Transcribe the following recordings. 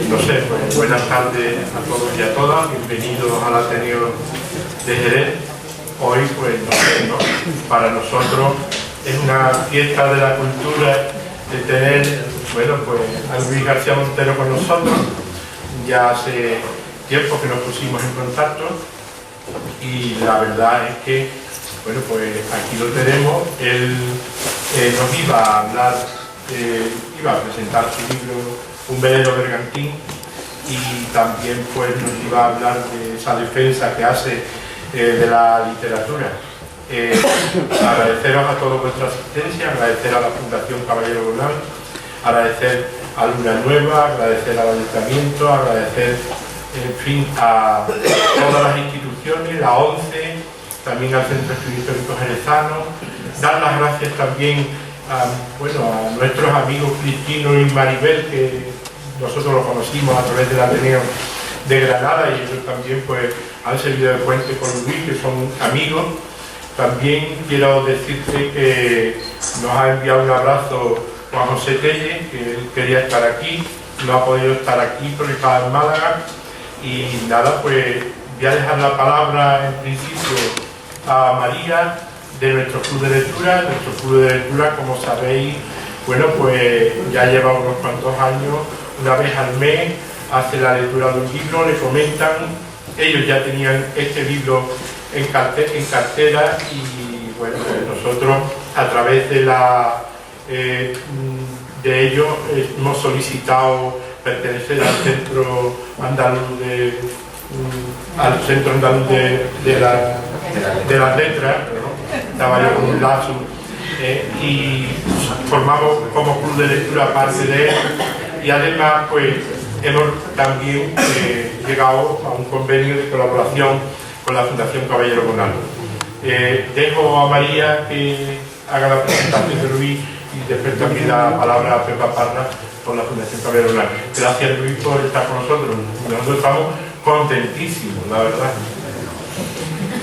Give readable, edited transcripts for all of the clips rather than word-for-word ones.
No sé, pues buenas tardes a todos y a todas, bienvenidos al Ateneo de Jerez. Hoy, pues no sé, ¿no? Para nosotros es una fiesta de la cultura de tener, bueno, pues a Luis García Montero con nosotros. Ya hace tiempo que nos pusimos en contacto y la verdad es que, bueno, pues aquí lo tenemos. Él nos iba a hablar, iba a presentar su libro Un velero bergantín, y también pues nos iba a hablar de esa defensa que hace de la literatura. Agradeceros a todos vuestra asistencia, agradecer a la Fundación Caballero Bonal, agradecer a Luna Nueva, agradecer al Ayuntamiento, agradecer, en fin, a todas las instituciones, la ONCE, también al Centro Histórico Jerezano, dar las gracias también a nuestros amigos Cristino y Maribel, que nosotros los conocimos a través del Ateneo de Granada, y ellos también pues han servido de puente con Luis, que son amigos. También quiero decirte que nos ha enviado un abrazo Juan José Telle, que él quería estar aquí, no ha podido estar aquí porque estaba en Málaga. Y nada, pues voy a dejar la palabra en principio a María, de nuestro club de lectura. Nuestro club de lectura, como sabéis, bueno, pues ya lleva unos cuantos años, una vez al mes hace la lectura de un libro, le comentan. Ellos ya tenían este libro en cartera, y bueno, pues nosotros a través de ellos hemos solicitado pertenecer al Centro Andaluz de las Letras, ¿no? Estaba yo con un lazo, y formamos como club de lectura parte de él, y además pues hemos también llegado a un convenio de colaboración con la Fundación Caballero Bonal. Dejo a María que haga la presentación de Luis, y después también la palabra a Pepa Parra por la Fundación Caballero Bonal. Gracias, Luis, por estar con nosotros. Nosotros estamos contentísimos, la verdad.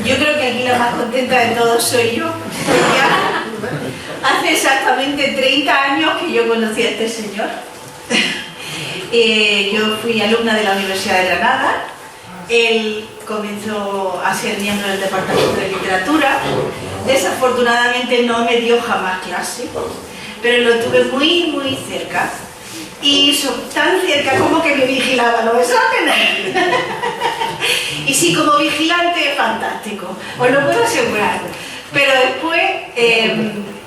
Yo creo que aquí la más contenta de todos soy yo. Hace exactamente 30 años que yo conocí a este señor. Yo fui alumna de la Universidad de Granada. Él comenzó a ser miembro del Departamento de Literatura. Desafortunadamente no me dio jamás clase, pero lo tuve muy, muy cerca. Y tan cerca como que me vigilaba los exámenes. Y sí, como vigilante, fantástico, os lo puedo asegurar. Pero después,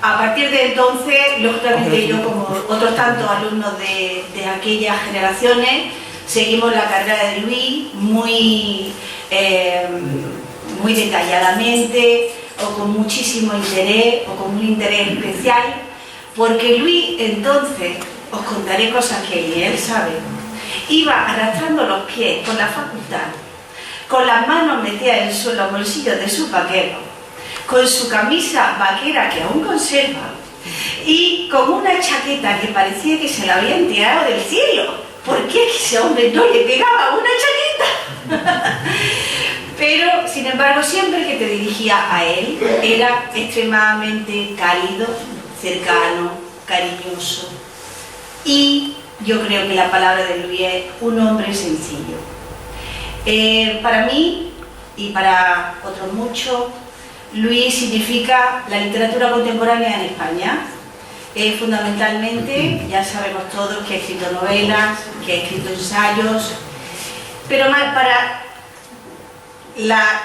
a partir de entonces, lógicamente yo, como otros tantos alumnos de aquellas generaciones, seguimos la carrera de Luis muy detalladamente, o con muchísimo interés, o con un interés especial, porque Luis entonces, os contaré cosas que ni él sabe, iba arrastrando los pies por la facultad, con las manos metidas en los bolsillos de sus vaqueros, con su camisa vaquera que aún conserva, y con una chaqueta que parecía que se la habían tirado del cielo, porque ese hombre no le pegaba una chaqueta. Pero, sin embargo, siempre que te dirigía a él, era extremadamente cálido, cercano, cariñoso. Y yo creo que la palabra de Luis es un hombre sencillo. Para mí, y para otros muchos, Luis significa la literatura contemporánea en España. Fundamentalmente, ya sabemos todos que ha escrito novelas, que ha escrito ensayos, pero más para la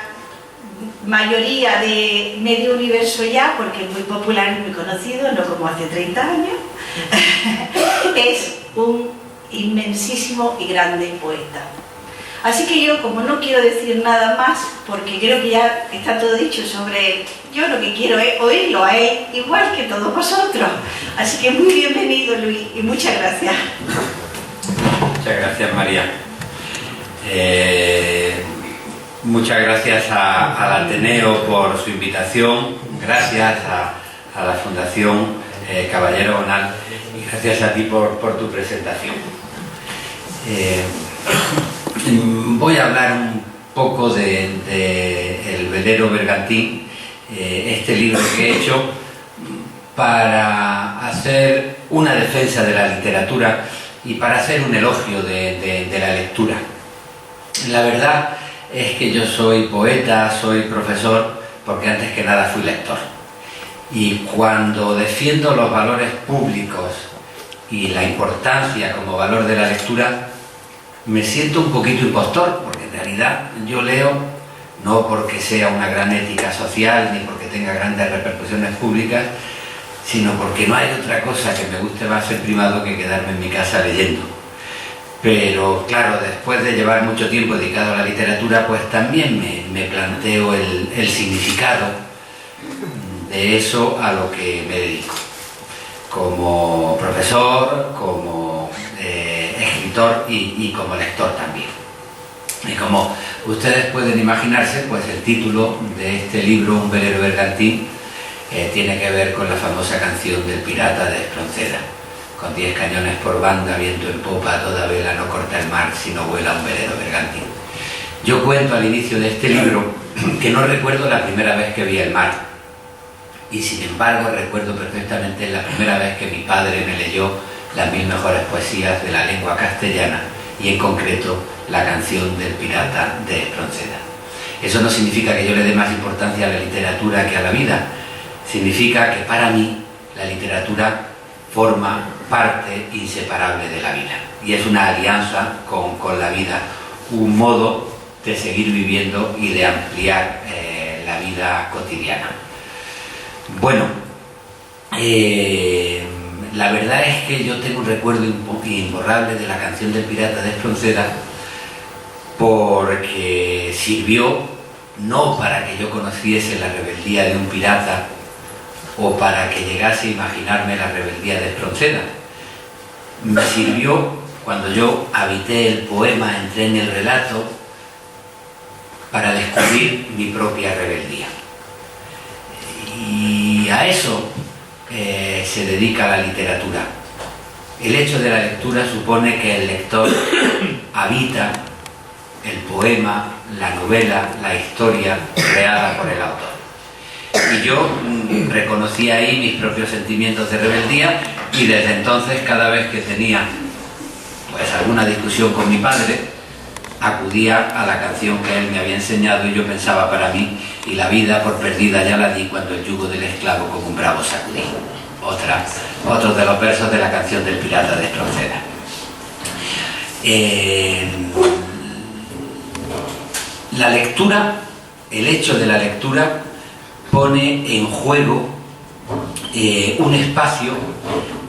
mayoría de medio universo ya, porque es muy popular y muy conocido, no como hace 30 años, es un inmensísimo y grande poeta. Así que yo, como no quiero decir nada más, porque creo que ya está todo dicho sobre él, yo lo que quiero es oírlo a él, igual que todos vosotros. Así que muy bienvenido, Luis, y muchas gracias. Muchas gracias, María. Muchas gracias al Ateneo por su invitación, gracias a la Fundación Caballero Bonal, y gracias a ti por tu presentación. Voy a hablar un poco de El velero bergantín, este libro que he hecho para hacer una defensa de la literatura y para hacer un elogio de la lectura. La verdad es que yo soy poeta, soy profesor, porque antes que nada fui lector. Y cuando defiendo los valores públicos y la importancia como valor de la lectura, me siento un poquito impostor, porque en realidad yo leo no porque sea una gran ética social ni porque tenga grandes repercusiones públicas, sino porque no hay otra cosa que me guste más ser primado que quedarme en mi casa leyendo. Pero claro, después de llevar mucho tiempo dedicado a la literatura, pues también me planteo el significado de eso a lo que me dedico, como profesor, como escritor y como lector también. Y como ustedes pueden imaginarse, pues el título de este libro, Un velero bergantín, tiene que ver con la famosa canción del pirata de Espronceda: con 10 cañones por banda, viento en popa, toda vela no corta el mar, sino vuela un velero bergantín. Yo cuento al inicio de este libro que no recuerdo la primera vez que vi el mar, y sin embargo recuerdo perfectamente la primera vez que mi padre me leyó las 1000 mejores poesías de la lengua castellana, y en concreto la canción del pirata de Espronceda. Eso no significa que yo le dé más importancia a la literatura que a la vida. Significa que para mí la literatura forma parte inseparable de la vida, y es una alianza con la vida, un modo de seguir viviendo y de ampliar la vida cotidiana. Bueno, la verdad es que yo tengo un recuerdo imborrable de la canción del pirata de Espronceda, porque sirvió no para que yo conociese la rebeldía de un pirata o para que llegase a imaginarme la rebeldía de Espronceda. Me sirvió cuando yo habité el poema, entré en el relato, para descubrir mi propia rebeldía. Y a eso se dedica la literatura. El hecho de la lectura supone que el lector habita el poema, la novela, la historia creada por el autor. Y yo reconocí ahí mis propios sentimientos de rebeldía, y desde entonces, cada vez que tenía pues alguna discusión con mi padre, acudía a la canción que él me había enseñado, y yo pensaba para mí: y la vida por perdida ya la di cuando el yugo del esclavo como un bravo sacudí. Otro de los versos de la canción del pirata de Espronceda. La lectura, el hecho de la lectura, pone en juego un espacio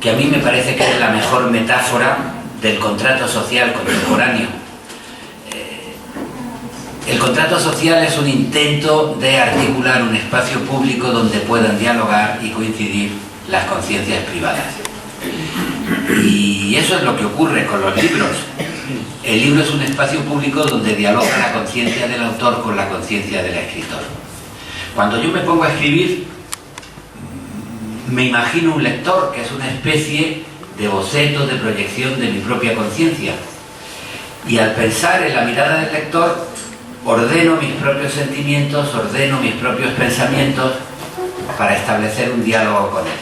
que a mí me parece que es la mejor metáfora del contrato social contemporáneo. El contrato social es un intento de articular un espacio público donde puedan dialogar y coincidir las conciencias privadas. Y eso es lo que ocurre con los libros. El libro es un espacio público donde dialoga la conciencia del autor con la conciencia del escritor. Cuando yo me pongo a escribir, me imagino un lector que es una especie de boceto, de proyección de mi propia conciencia. Y al pensar en la mirada del lector, ordeno mis propios sentimientos, ordeno mis propios pensamientos para establecer un diálogo con él.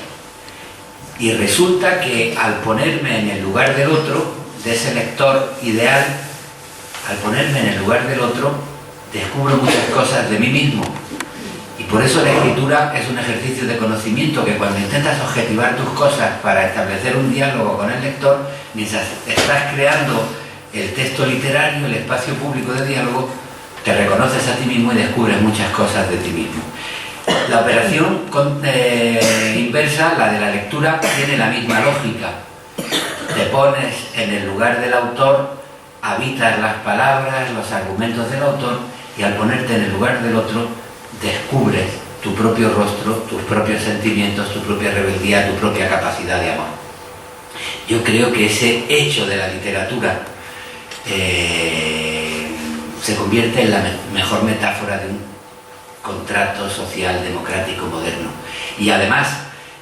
Y resulta que al ponerme en el lugar del otro, de ese lector ideal, al ponerme en el lugar del otro, descubro muchas cosas de mí mismo. Y por eso la escritura es un ejercicio de conocimiento, que cuando intentas objetivar tus cosas para establecer un diálogo con el lector, mientras estás creando el texto literario, el espacio público de diálogo, te reconoces a ti mismo y descubres muchas cosas de ti mismo. La operación inversa, la de la lectura, tiene la misma lógica. Te pones en el lugar del autor, habitas las palabras, los argumentos del autor, y al ponerte en el lugar del otro, descubres tu propio rostro, tus propios sentimientos, tu propia rebeldía, tu propia capacidad de amor. Yo creo que ese hecho de la literatura se convierte en la mejor metáfora de un contrato social democrático moderno. Y además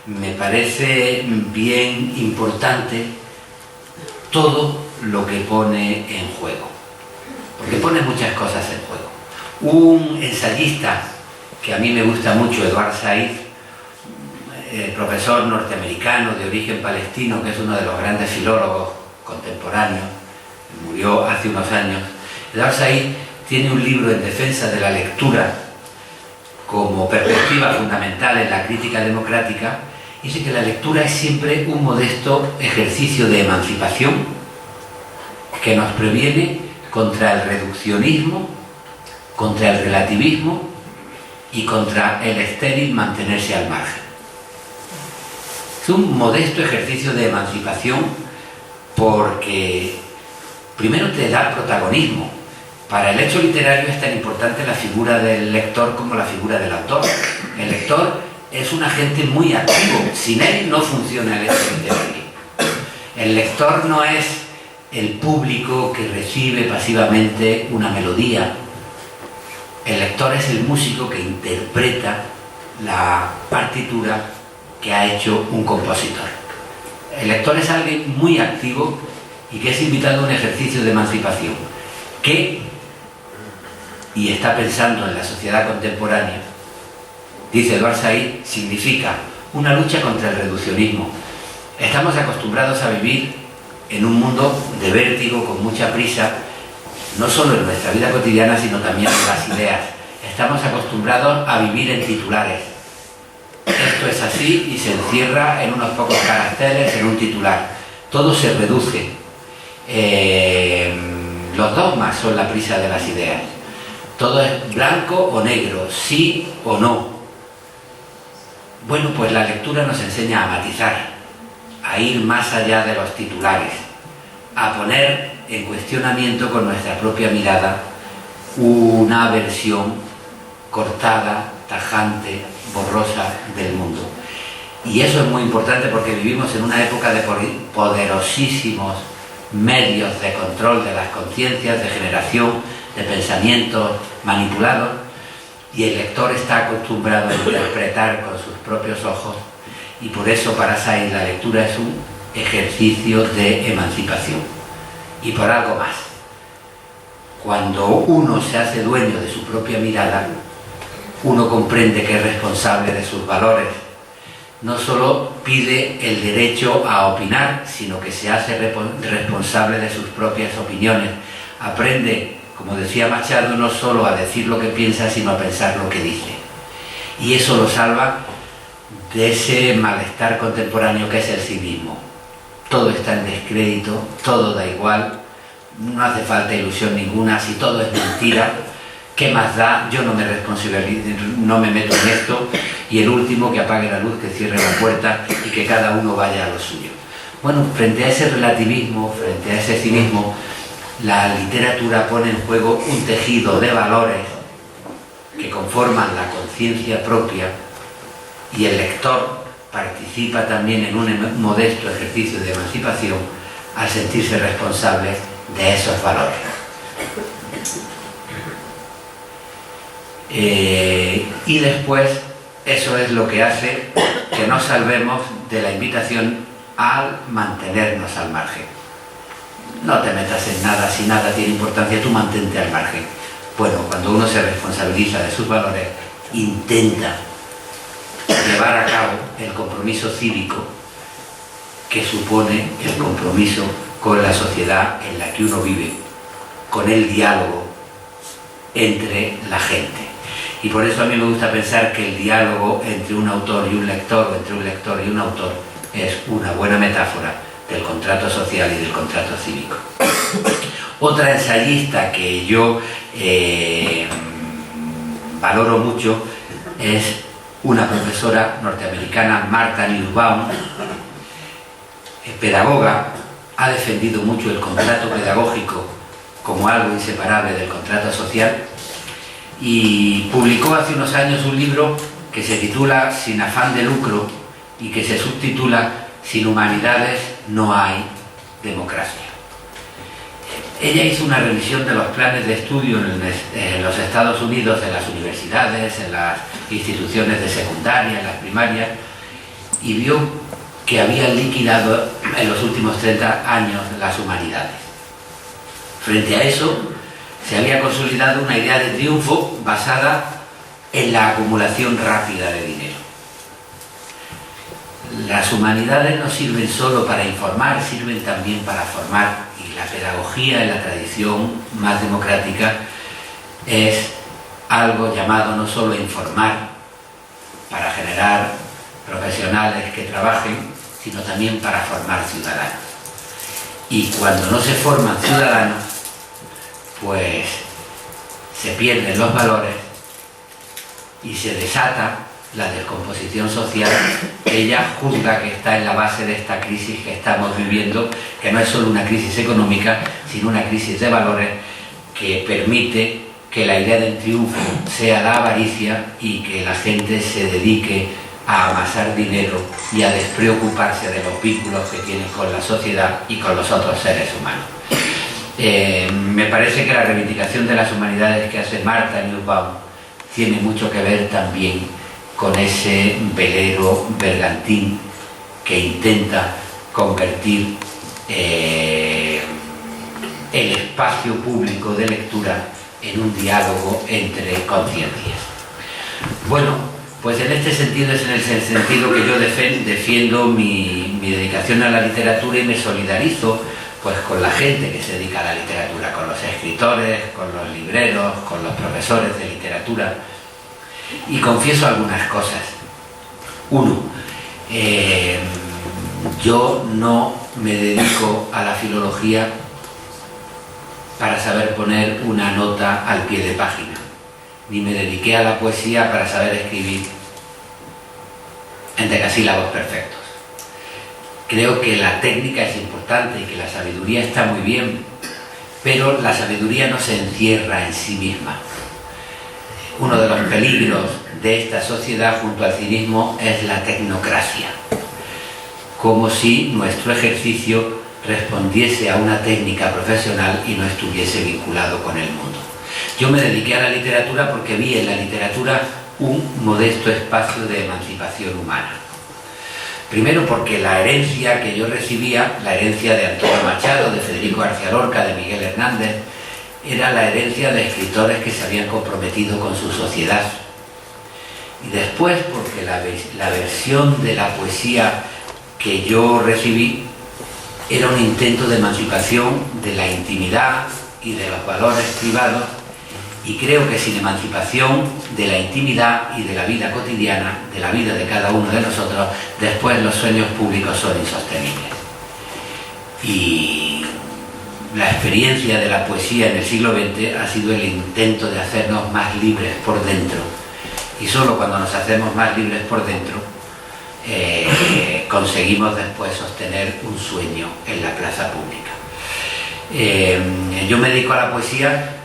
me parece bien importante todo lo que pone en juego, porque pone muchas cosas en juego. Un ensayista que a mí me gusta mucho, Edward Said, profesor norteamericano de origen palestino, que es uno de los grandes filólogos contemporáneo, murió hace unos años. Edward Said tiene un libro en defensa de la lectura como perspectiva fundamental en la crítica democrática. Dice que la lectura es siempre un modesto ejercicio de emancipación que nos previene contra el reduccionismo, contra el relativismo y contra el estéril mantenerse al margen. Es un modesto ejercicio de emancipación porque primero te da protagonismo. Para el hecho literario es tan importante la figura del lector como la figura del autor. El lector es un agente muy activo, sin él no funciona el hecho literario. El lector no es el público que recibe pasivamente una melodía. El lector es el músico que interpreta la partitura que ha hecho un compositor. El lector es alguien muy activo y que es invitado a un ejercicio de emancipación que, y está pensando en la sociedad contemporánea, dice Edward Said, significa una lucha contra el reduccionismo. Estamos acostumbrados a vivir en un mundo de vértigo, con mucha prisa, no solo en nuestra vida cotidiana, sino también en las ideas. Estamos acostumbrados a vivir en titulares. Esto es así y se encierra en unos pocos caracteres, en un titular. Todo se reduce. Los dogmas son la prisa de las ideas. Todo es blanco o negro, sí o no. Bueno, pues la lectura nos enseña a matizar, a ir más allá de los titulares, a poner en cuestionamiento con nuestra propia mirada una versión cortada, tajante, borrosa del mundo. Y eso es muy importante porque vivimos en una época de poderosísimos medios de control de las conciencias, de generación de pensamientos manipulados, y el lector está acostumbrado a interpretar con sus propios ojos, y por eso para Said la lectura es un ejercicio de emancipación. Y por algo más, cuando uno se hace dueño de su propia mirada, uno comprende que es responsable de sus valores. No solo pide el derecho a opinar, sino que se hace responsable de sus propias opiniones. Aprende, como decía Machado, no solo a decir lo que piensa, sino a pensar lo que dice. Y eso lo salva de ese malestar contemporáneo que es el cinismo. Todo está en descrédito, todo da igual, no hace falta ilusión ninguna, si todo es mentira, ¿qué más da? Yo no me responsabilizo, no me meto en esto, y el último que apague la luz, que cierre la puerta y que cada uno vaya a lo suyo. Bueno, frente a ese relativismo, frente a ese cinismo, la literatura pone en juego un tejido de valores que conforman la conciencia propia, y el lector participa también en un modesto ejercicio de emancipación al sentirse responsable de esos valores. Y después eso es lo que hace que nos salvemos de la invitación al mantenernos al margen. No te metas en nada, si nada tiene importancia, tú mantente al margen. Bueno, cuando uno se responsabiliza de sus valores, intenta llevar a cabo el compromiso cívico que supone el compromiso con la sociedad en la que uno vive, con el diálogo entre la gente. Y por eso a mí me gusta pensar que el diálogo entre un autor y un lector, o entre un lector y un autor, es una buena metáfora del contrato social y del contrato cívico. Otra ensayista que yo valoro mucho es una profesora norteamericana, Martha Nussbaum, pedagoga, ha defendido mucho el contrato pedagógico como algo inseparable del contrato social, y publicó hace unos años un libro que se titula Sin afán de lucro y que se subtitula Sin humanidades no hay democracia. Ella hizo una revisión de los planes de estudio en los Estados Unidos, en las universidades, en las instituciones de secundaria, en las primarias, y vio que habían liquidado en los últimos 30 años las humanidades. Frente a eso, se había consolidado una idea de triunfo basada en la acumulación rápida de dinero. las humanidades no sirven solo para informar, sirven también para formar, y la pedagogía en la tradición más democrática es algo llamado no solo a informar para generar profesionales que trabajen, sino también para formar ciudadanos. Y cuando no se forman ciudadanos, pues se pierden los valores y se desata la descomposición social que ella juzga que está en la base de esta crisis que estamos viviendo, que no es solo una crisis económica, sino una crisis de valores que permite que la idea del triunfo sea la avaricia y que la gente se dedique a amasar dinero y a despreocuparse de los vínculos que tiene con la sociedad y con los otros seres humanos. Me parece que la reivindicación de las humanidades que hace Martha Nussbaum tiene mucho que ver también con ese velero bergantín que intenta convertir el espacio público de lectura en un diálogo entre conciencias. Bueno, pues en este sentido es en el sentido que yo defiendo mi dedicación a la literatura y me solidarizo pues con la gente que se dedica a la literatura, con los escritores, con los libreros, con los profesores de literatura. Y confieso algunas cosas. Uno, yo no me dedico a la filología para saber poner una nota al pie de página, ni me dediqué a la poesía para saber escribir en decasílabos perfectos. Creo que la técnica es importante y que la sabiduría está muy bien, pero la sabiduría no se encierra en sí misma. Uno de los peligros de esta sociedad junto al cinismo es la tecnocracia, como si nuestro ejercicio respondiese a una técnica profesional y no estuviese vinculado con el mundo. Yo me dediqué a la literatura porque vi en la literatura un modesto espacio de emancipación humana. Primero porque la herencia que yo recibía, la herencia de Antonio Machado, de Federico García Lorca, de Miguel Hernández, era la herencia de escritores que se habían comprometido con su sociedad. Y después porque la versión de la poesía que yo recibí era un intento de emancipación de la intimidad y de los valores privados, y creo que sin emancipación de la intimidad y de la vida cotidiana, de la vida de cada uno de nosotros, después los sueños públicos son insostenibles. Y la experiencia de la poesía en el siglo XX ha sido el intento de hacernos más libres por dentro, y solo cuando nos hacemos más libres por dentro conseguimos después sostener un sueño en la plaza pública. Yo me dedico a la poesía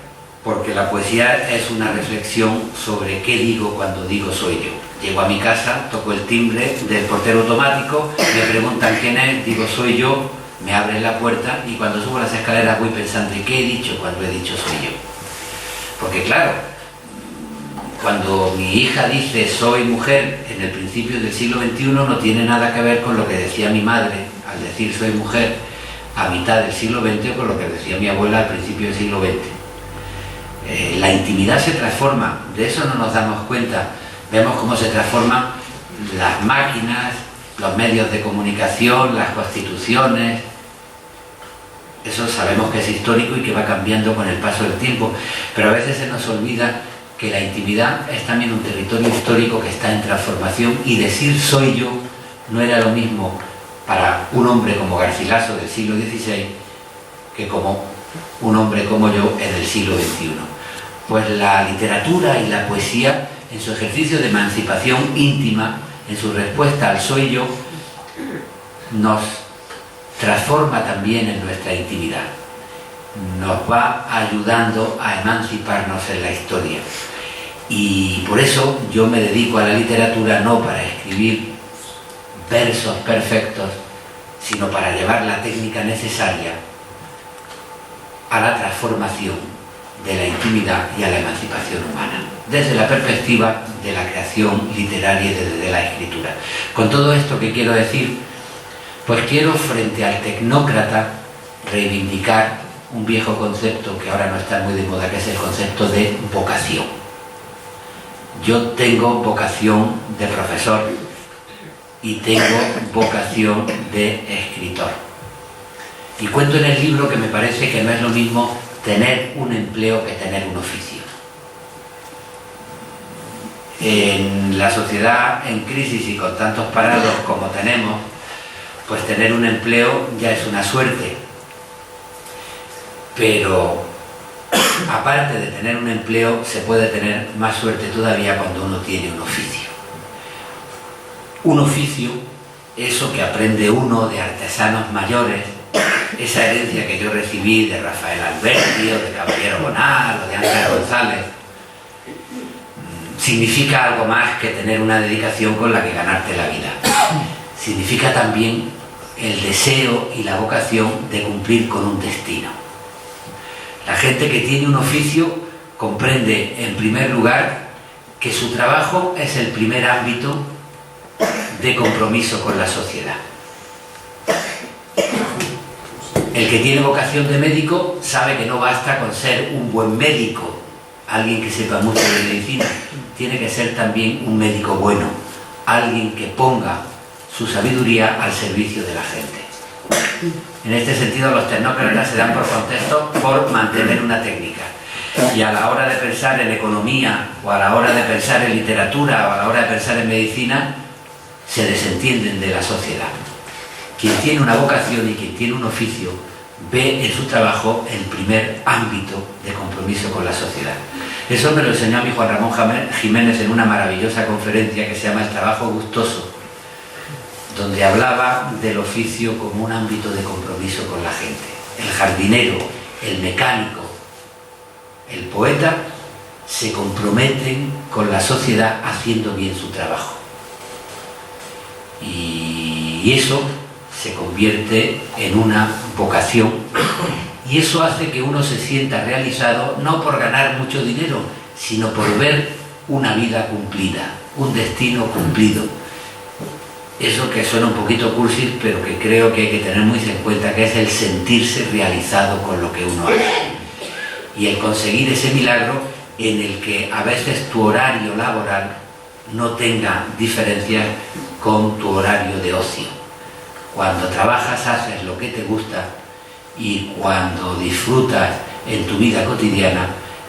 porque la poesía es una reflexión sobre qué digo cuando digo soy yo. Llego a mi casa, toco el timbre del portero automático, me preguntan quién es, digo soy yo, me abren la puerta y cuando subo las escaleras voy pensando ¿y qué he dicho cuando he dicho soy yo? Porque claro, cuando mi hija dice soy mujer en el principio del siglo XXI no tiene nada que ver con lo que decía mi madre al decir soy mujer a mitad del siglo XX o con lo que decía mi abuela al principio del siglo XX. La intimidad se transforma, de eso no nos damos cuenta. Vemos cómo se transforman las máquinas, los medios de comunicación, las constituciones. Eso sabemos que es histórico y que va cambiando con el paso del tiempo, pero a veces se nos olvida que la intimidad es también un territorio histórico que está en transformación, y decir soy yo no era lo mismo para un hombre como Garcilaso del siglo XVI que como un hombre como yo en el siglo XXI. Pues la literatura y la poesía, en su ejercicio de emancipación íntima, en su respuesta al soy yo, nos transforma también en nuestra intimidad, nos va ayudando a emanciparnos en la historia. Y por eso yo me dedico a la literatura no para escribir versos perfectos, sino para llevar la técnica necesaria a la transformación de la intimidad y a la emancipación humana, desde la perspectiva de la creación literaria y desde la escritura. Con todo esto que quiero decir, pues quiero frente al tecnócrata reivindicar un viejo concepto que ahora no está muy de moda, que es el concepto de vocación. Yo tengo vocación de profesor y tengo vocación de escritor. Y cuento en el libro que me parece que no es lo mismo tener un empleo que tener un oficio. En la sociedad en crisis y con tantos parados como tenemos, pues tener un empleo ya es una suerte. Pero aparte de tener un empleo, se puede tener más suerte todavía cuando uno tiene un oficio. Un oficio, eso que aprende uno de artesanos mayores, esa herencia que yo recibí de Rafael Alberti o de Caballero Bonal o de Ángel González, significa algo más que tener una dedicación con la que ganarte la vida. Significa también el deseo y la vocación de cumplir con un destino. La gente que tiene un oficio comprende, en primer lugar, que su trabajo es el primer ámbito de compromiso con la sociedad. El que tiene vocación de médico sabe que no basta con ser un buen médico, alguien que sepa mucho de medicina, tiene que ser también un médico bueno, alguien que ponga su sabiduría al servicio de la gente. En este sentido, los tecnócratas se dan por contentos por mantener una técnica. Y a la hora de pensar en economía, o a la hora de pensar en literatura, o a la hora de pensar en medicina, se desentienden de la sociedad. Quien tiene una vocación y quien tiene un oficio ve en su trabajo el primer ámbito de compromiso con la sociedad. Eso me lo enseñó a mí Juan Ramón Jiménez en una maravillosa conferencia que se llama El trabajo gustoso, donde hablaba del oficio como un ámbito de compromiso con la gente. El jardinero, el mecánico, el poeta se comprometen con la sociedad haciendo bien su trabajo. Y eso se convierte en una vocación, y eso hace que uno se sienta realizado no por ganar mucho dinero, sino por ver una vida cumplida, un destino cumplido. Eso que suena un poquito cursi, pero que creo que hay que tener muy en cuenta, que es el sentirse realizado con lo que uno hace y el conseguir ese milagro en el que a veces tu horario laboral no tenga diferencias con tu horario de ocio. Cuando trabajas haces lo que te gusta, y cuando disfrutas en tu vida cotidiana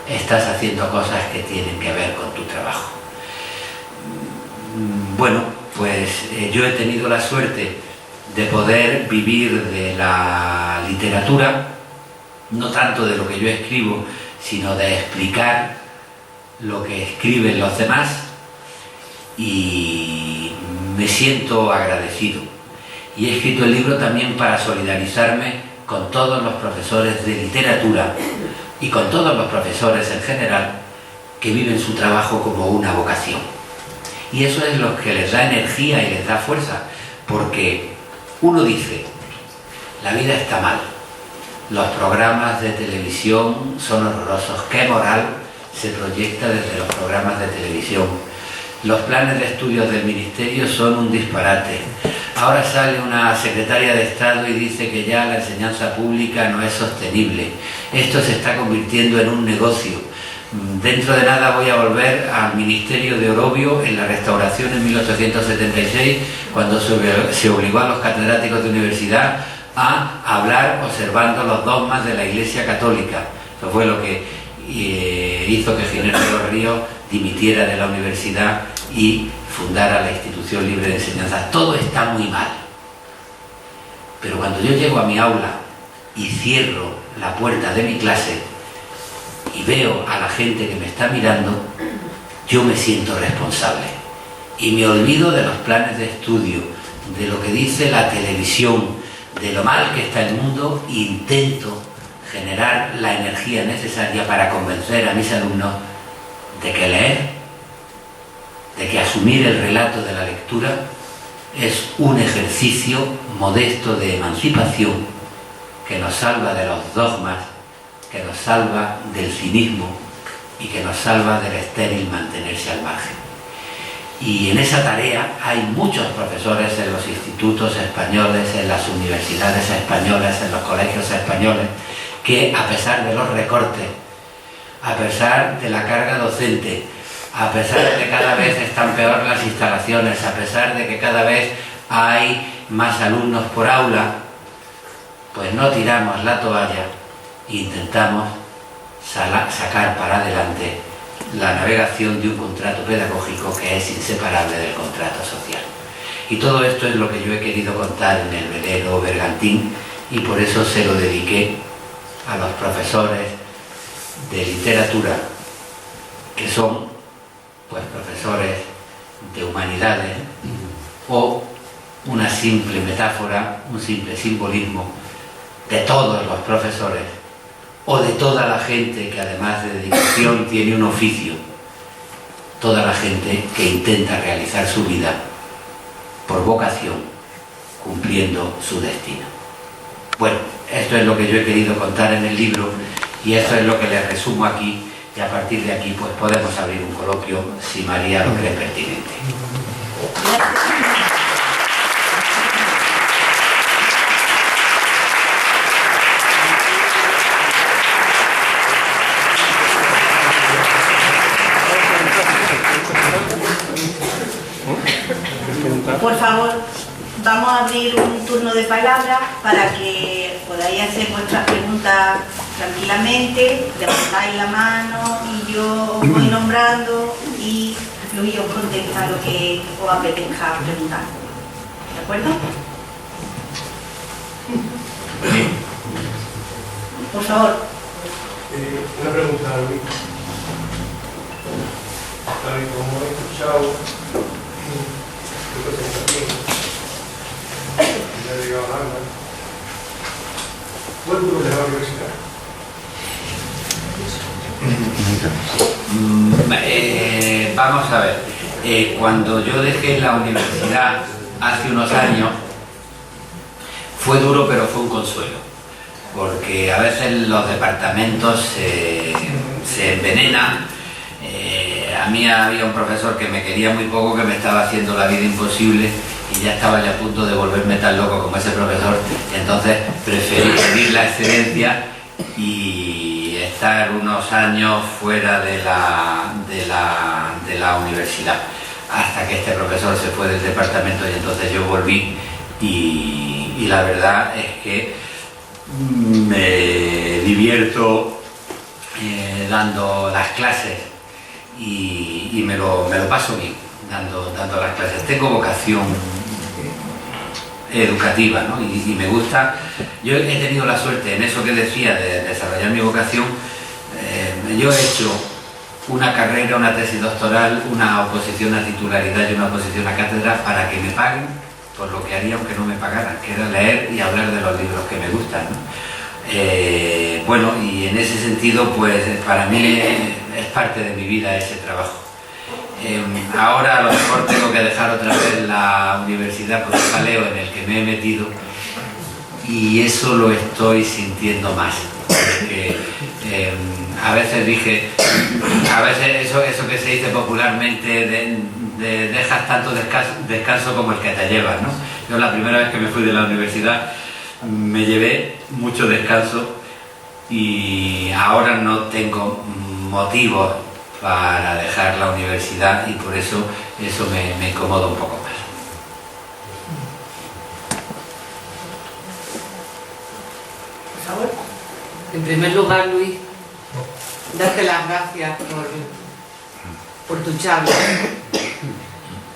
estás haciendo cosas que tienen que ver con tu trabajo. Bueno, pues yo he tenido la suerte de poder vivir de la literatura, no tanto de lo que yo escribo, sino de explicar lo que escriben los demás, y me siento agradecido. Y he escrito el libro también para solidarizarme con todos los profesores de literatura y con todos los profesores en general que viven su trabajo como una vocación. Y eso es lo que les da energía y les da fuerza, porque uno dice, la vida está mal, los programas de televisión son horrorosos, qué moral se proyecta desde los programas de televisión, los planes de estudios del ministerio son un disparate. Ahora sale una secretaria de Estado y dice que ya la enseñanza pública no es sostenible. Esto se está convirtiendo en un negocio. Dentro de nada voy a volver al ministerio de Orobio en la Restauración en 1876, cuando se obligó a los catedráticos de universidad a hablar observando los dogmas de la Iglesia Católica. Eso fue lo que hizo que Ginés de los Ríos dimitiera de la universidad y fundara la Institución Libre de Enseñanza. Todo está muy mal. Pero cuando yo llego a mi aula y cierro la puerta de mi clase y veo a la gente que me está mirando, yo me siento responsable. Y me olvido de los planes de estudio, de lo que dice la televisión, de lo mal que está el mundo, e intento generar la energía necesaria para convencer a mis alumnos de que leer, de que asumir el relato de la lectura es un ejercicio modesto de emancipación que nos salva de los dogmas, que nos salva del cinismo y que nos salva del estéril mantenerse al margen. Y en esa tarea hay muchos profesores en los institutos españoles, en las universidades españolas, en los colegios españoles, que a pesar de los recortes, a pesar de la carga docente, a pesar de que cada vez están peor las instalaciones, a pesar de que cada vez hay más alumnos por aula, pues no tiramos la toalla e intentamos sacar para adelante la navegación de un contrato pedagógico que es inseparable del contrato social. Y todo esto es lo que yo he querido contar en el velero bergantín, y por eso se lo dediqué a los profesores de literatura, que son pues profesores de humanidades, o una simple metáfora, un simple simbolismo de todos los profesores, o de toda la gente que además de dedicación tiene un oficio, toda la gente que intenta realizar su vida por vocación, cumpliendo su destino. Bueno, esto es lo que yo he querido contar en el libro, y esto es lo que les resumo aquí, y a partir de aquí pues podemos abrir un coloquio si María lo cree pertinente. Por favor, vamos a abrir un turno de palabras para que podáis hacer vuestras preguntas tranquilamente, levantáis la mano y yo os voy nombrando y Luis os contesta lo que os apetezca preguntar. ¿De acuerdo? Por favor. Una pregunta, Luis. Tal y como he escuchado tu presentación, ya he llegado a hablar, ¿cuál duro de la universidad? Vamos a ver, cuando yo dejé la universidad hace unos años, fue duro, pero fue un consuelo, porque a veces los departamentos se envenenan. A mí había un profesor que me quería muy poco, que me estaba haciendo la vida imposible, y ya estaba ya a punto de volverme tan loco como ese profesor. Entonces preferí pedir la excedencia y estar unos años fuera de la universidad, hasta que este profesor se fue del departamento, y entonces yo volví, y la verdad es que me divierto dando las clases, y me lo paso bien dando las clases. Tengo vocación educativa, ¿no? Y me gusta. Yo he tenido la suerte en eso que decía de desarrollar mi vocación. Yo he hecho una carrera, una tesis doctoral, una oposición a titularidad y una oposición a cátedra para que me paguen por lo que haría aunque no me pagaran, que era leer y hablar de los libros que me gustan, ¿no? Bueno, y en ese sentido, pues para mí es parte de mi vida ese trabajo. Ahora a lo mejor tengo que dejar otra vez la universidad por un jaleo en el que me he metido, y eso lo estoy sintiendo más, porque a veces eso que se dice popularmente de dejas tanto descanso como el que te llevas, ¿no? Yo la primera vez que me fui de la universidad me llevé mucho descanso, y ahora no tengo motivos para dejar la universidad, y por eso me incomoda un poco más. Por favor. En primer lugar, Luis, darte las gracias por tu charla.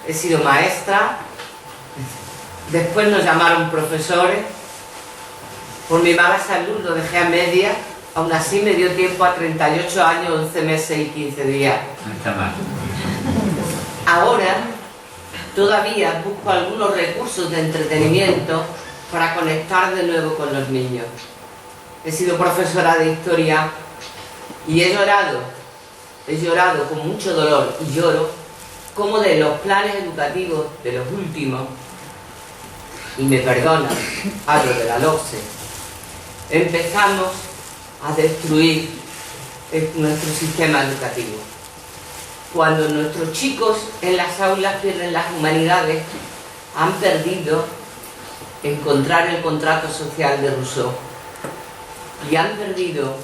He sido maestra, después nos llamaron profesores. Por mi mala salud lo dejé a media, aún así me dio tiempo a 38 años, 11 meses y 15 días. No está mal. Ahora todavía busco algunos recursos de entretenimiento para conectar de nuevo con los niños. He sido profesora de historia y he llorado con mucho dolor, y lloro, como de los planes educativos de los últimos, y me perdonan, hablo de la LOCSE, empezamos a destruir nuestro sistema educativo. Cuando nuestros chicos en las aulas pierden las humanidades, han perdido encontrar el contrato social de Rousseau, y han perdido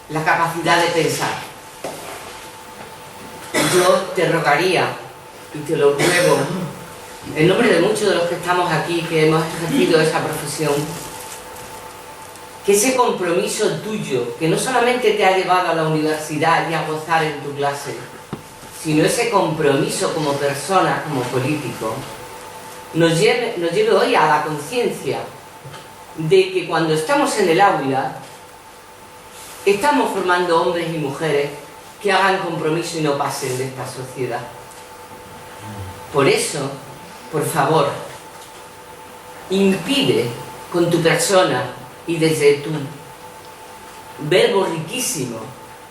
la capacidad de pensar. yo te rogaría y te lo ruego, en nombre de muchos de los que estamos aquí, que hemos ejercido esa profesión, que ese compromiso tuyo, que no solamente te ha llevado a la universidad y a gozar en tu clase, sino ese compromiso como persona, como político, nos lleve hoy a la conciencia de que cuando estamos en el aula, estamos formando hombres y mujeres que hagan compromiso y no pasen de esta sociedad. Por eso, por favor, impide con tu persona y desde tu verbo riquísimo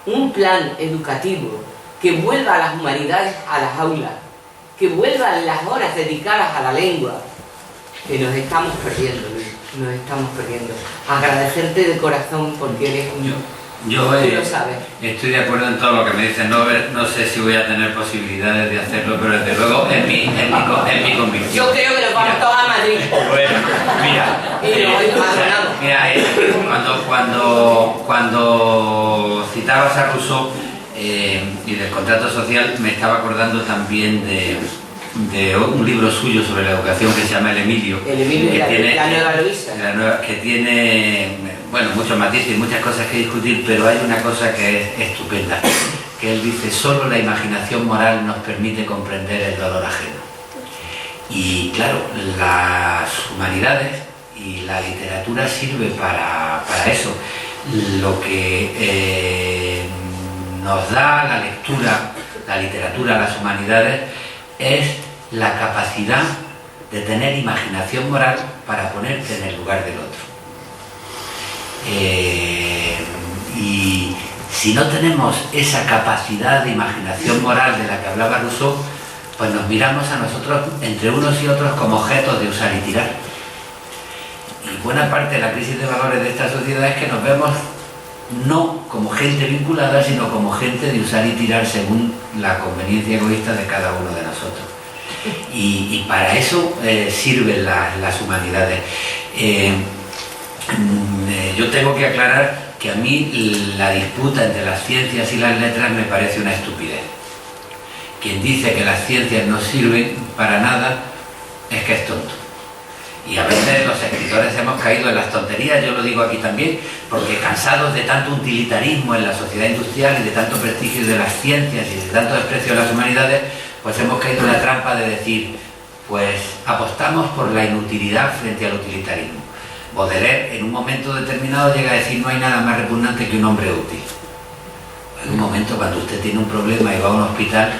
un plan educativo que vuelva a las humanidades a las aulas, que vuelvan las horas dedicadas a la lengua, que nos estamos perdiendo, Luis, nos estamos perdiendo. Agradecerte de corazón porque eres un... Yo tú lo sabes. Estoy de acuerdo en todo lo que me dicen. No sé si voy a tener posibilidades de hacerlo, pero desde luego es mi convicción. Yo creo que nos vamos todos a Madrid. Bueno, mira, Y nos abandonamos. cuando citabas a Rousseau y del contrato social, me estaba acordando también de un libro suyo sobre la educación que se llama El Emilio. El Emilio y la nueva Luisa. Que tiene, bueno, muchos matices y muchas cosas que discutir, pero hay una cosa que es estupenda, que él dice: solo la imaginación moral nos permite comprender el dolor ajeno. Y claro, las humanidades y la literatura sirve para eso. Lo que nos da la lectura, la literatura, las humanidades, es la capacidad de tener imaginación moral para ponerte en el lugar del otro. Y si no tenemos esa capacidad de imaginación moral de la que hablaba Rousseau, pues nos miramos a nosotros entre unos y otros como objetos de usar y tirar. Y buena parte de la crisis de valores de esta sociedad es que nos vemos no como gente vinculada, sino como gente de usar y tirar según la conveniencia egoísta de cada uno de nosotros. Y para eso sirven las humanidades. Yo tengo que aclarar que a mí la disputa entre las ciencias y las letras me parece una estupidez. Quien dice que las ciencias no sirven para nada es que es tonto. Y a veces los escritores hemos caído en las tonterías, yo lo digo aquí también, porque cansados de tanto utilitarismo en la sociedad industrial y de tanto prestigio de las ciencias y de tanto desprecio de las humanidades, pues hemos caído en la trampa de decir, pues apostamos por la inutilidad frente al utilitarismo. Baudelaire en un momento determinado llega a decir: no hay nada más repugnante que un hombre útil. En un momento, cuando usted tiene un problema y va a un hospital,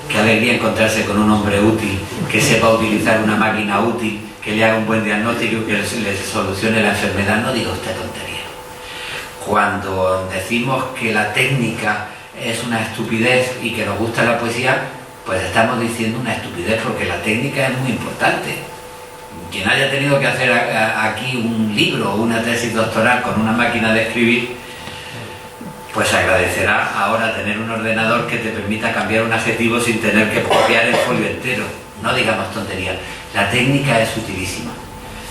qué alegría encontrarse con un hombre útil, que sepa utilizar una máquina útil, que le haga un buen diagnóstico, que le solucione la enfermedad. No diga usted tontería. Cuando decimos que la técnica es una estupidez y que nos gusta la poesía, pues estamos diciendo una estupidez, porque la técnica es muy importante. Quien haya tenido que hacer aquí un libro o una tesis doctoral con una máquina de escribir, pues agradecerá ahora tener un ordenador que te permita cambiar un adjetivo sin tener que copiar el folio entero. No digamos tonterías. La técnica es utilísima.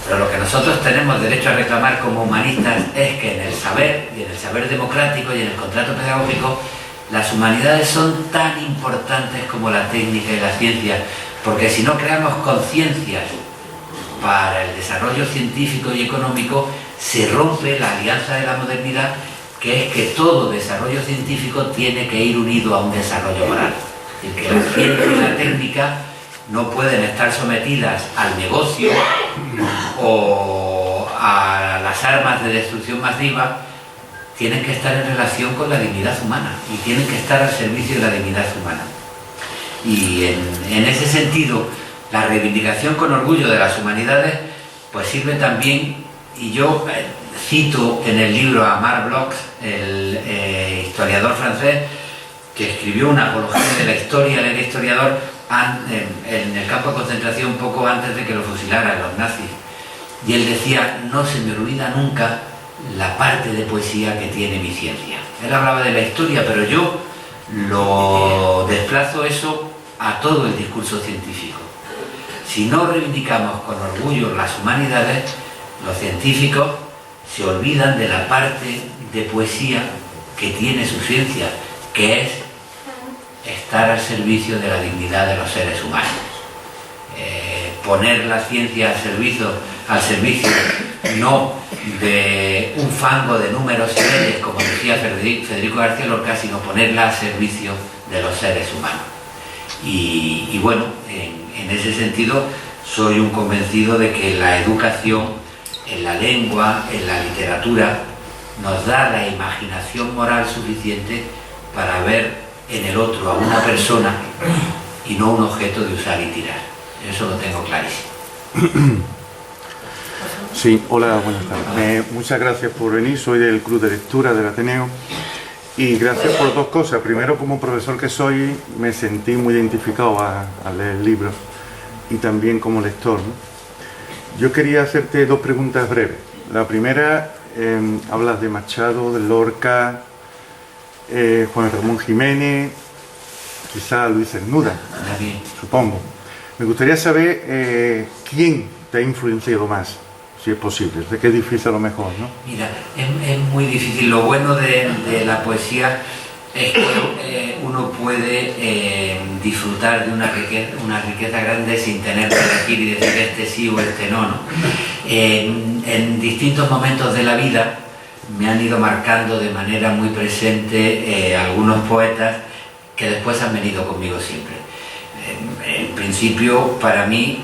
Pero lo que nosotros tenemos derecho a reclamar como humanistas es que en el saber, y en el saber democrático y en el contrato pedagógico, las humanidades son tan importantes como la técnica y la ciencia, porque si no creamos conciencias para el desarrollo científico y económico, se rompe la alianza de la modernidad, que es que todo desarrollo científico tiene que ir unido a un desarrollo moral. Es decir, que la ciencia y la técnica no pueden estar sometidas al negocio o a las armas de destrucción masiva, tienen que estar en relación con la dignidad humana y tienen que estar al servicio de la dignidad humana. Y en ese sentido, la reivindicación con orgullo de las humanidades pues sirve también, y yo cito en el libro a Marc Bloch, el historiador francés, que escribió una apología de la historia, él era historiador en el campo de concentración poco antes de que lo fusilaran los nazis, y él decía: no se me olvida nunca la parte de poesía que tiene mi ciencia. Él hablaba de la historia, pero yo lo desplazo eso a todo el discurso científico. Si no reivindicamos con orgullo las humanidades, los científicos se olvidan de la parte de poesía que tiene su ciencia, que es estar al servicio de la dignidad de los seres humanos. Poner la ciencia al servicio no de un fango de números y leyes, como decía Federico García Lorca, sino ponerla al servicio de los seres humanos. Y bueno, en ese sentido soy un convencido de que la educación en la lengua, en la literatura, nos da la imaginación moral suficiente para ver en el otro a una persona y no un objeto de usar y tirar. Eso lo tengo clarísimo. Sí, hola, buenas tardes. Muchas gracias por venir, soy del Club de Lectura del Ateneo y gracias por dos cosas. Primero, como profesor que soy, me sentí muy identificado a leer el libro y también como lector, ¿no? Yo quería hacerte dos preguntas breves. La primera, hablas de Machado, de Lorca, Juan Ramón Jiménez, quizá Luis Cernuda, supongo. Me gustaría saber quién te ha influenciado más, si es posible. Sé que es difícil a lo mejor, ¿no? Mira, es muy difícil. Lo bueno de la poesía es que uno puede disfrutar de una riqueza grande sin tener que elegir y decir este sí o este no, ¿no? En distintos momentos de la vida me han ido marcando de manera muy presente algunos poetas que después han venido conmigo siempre. En principio, para mí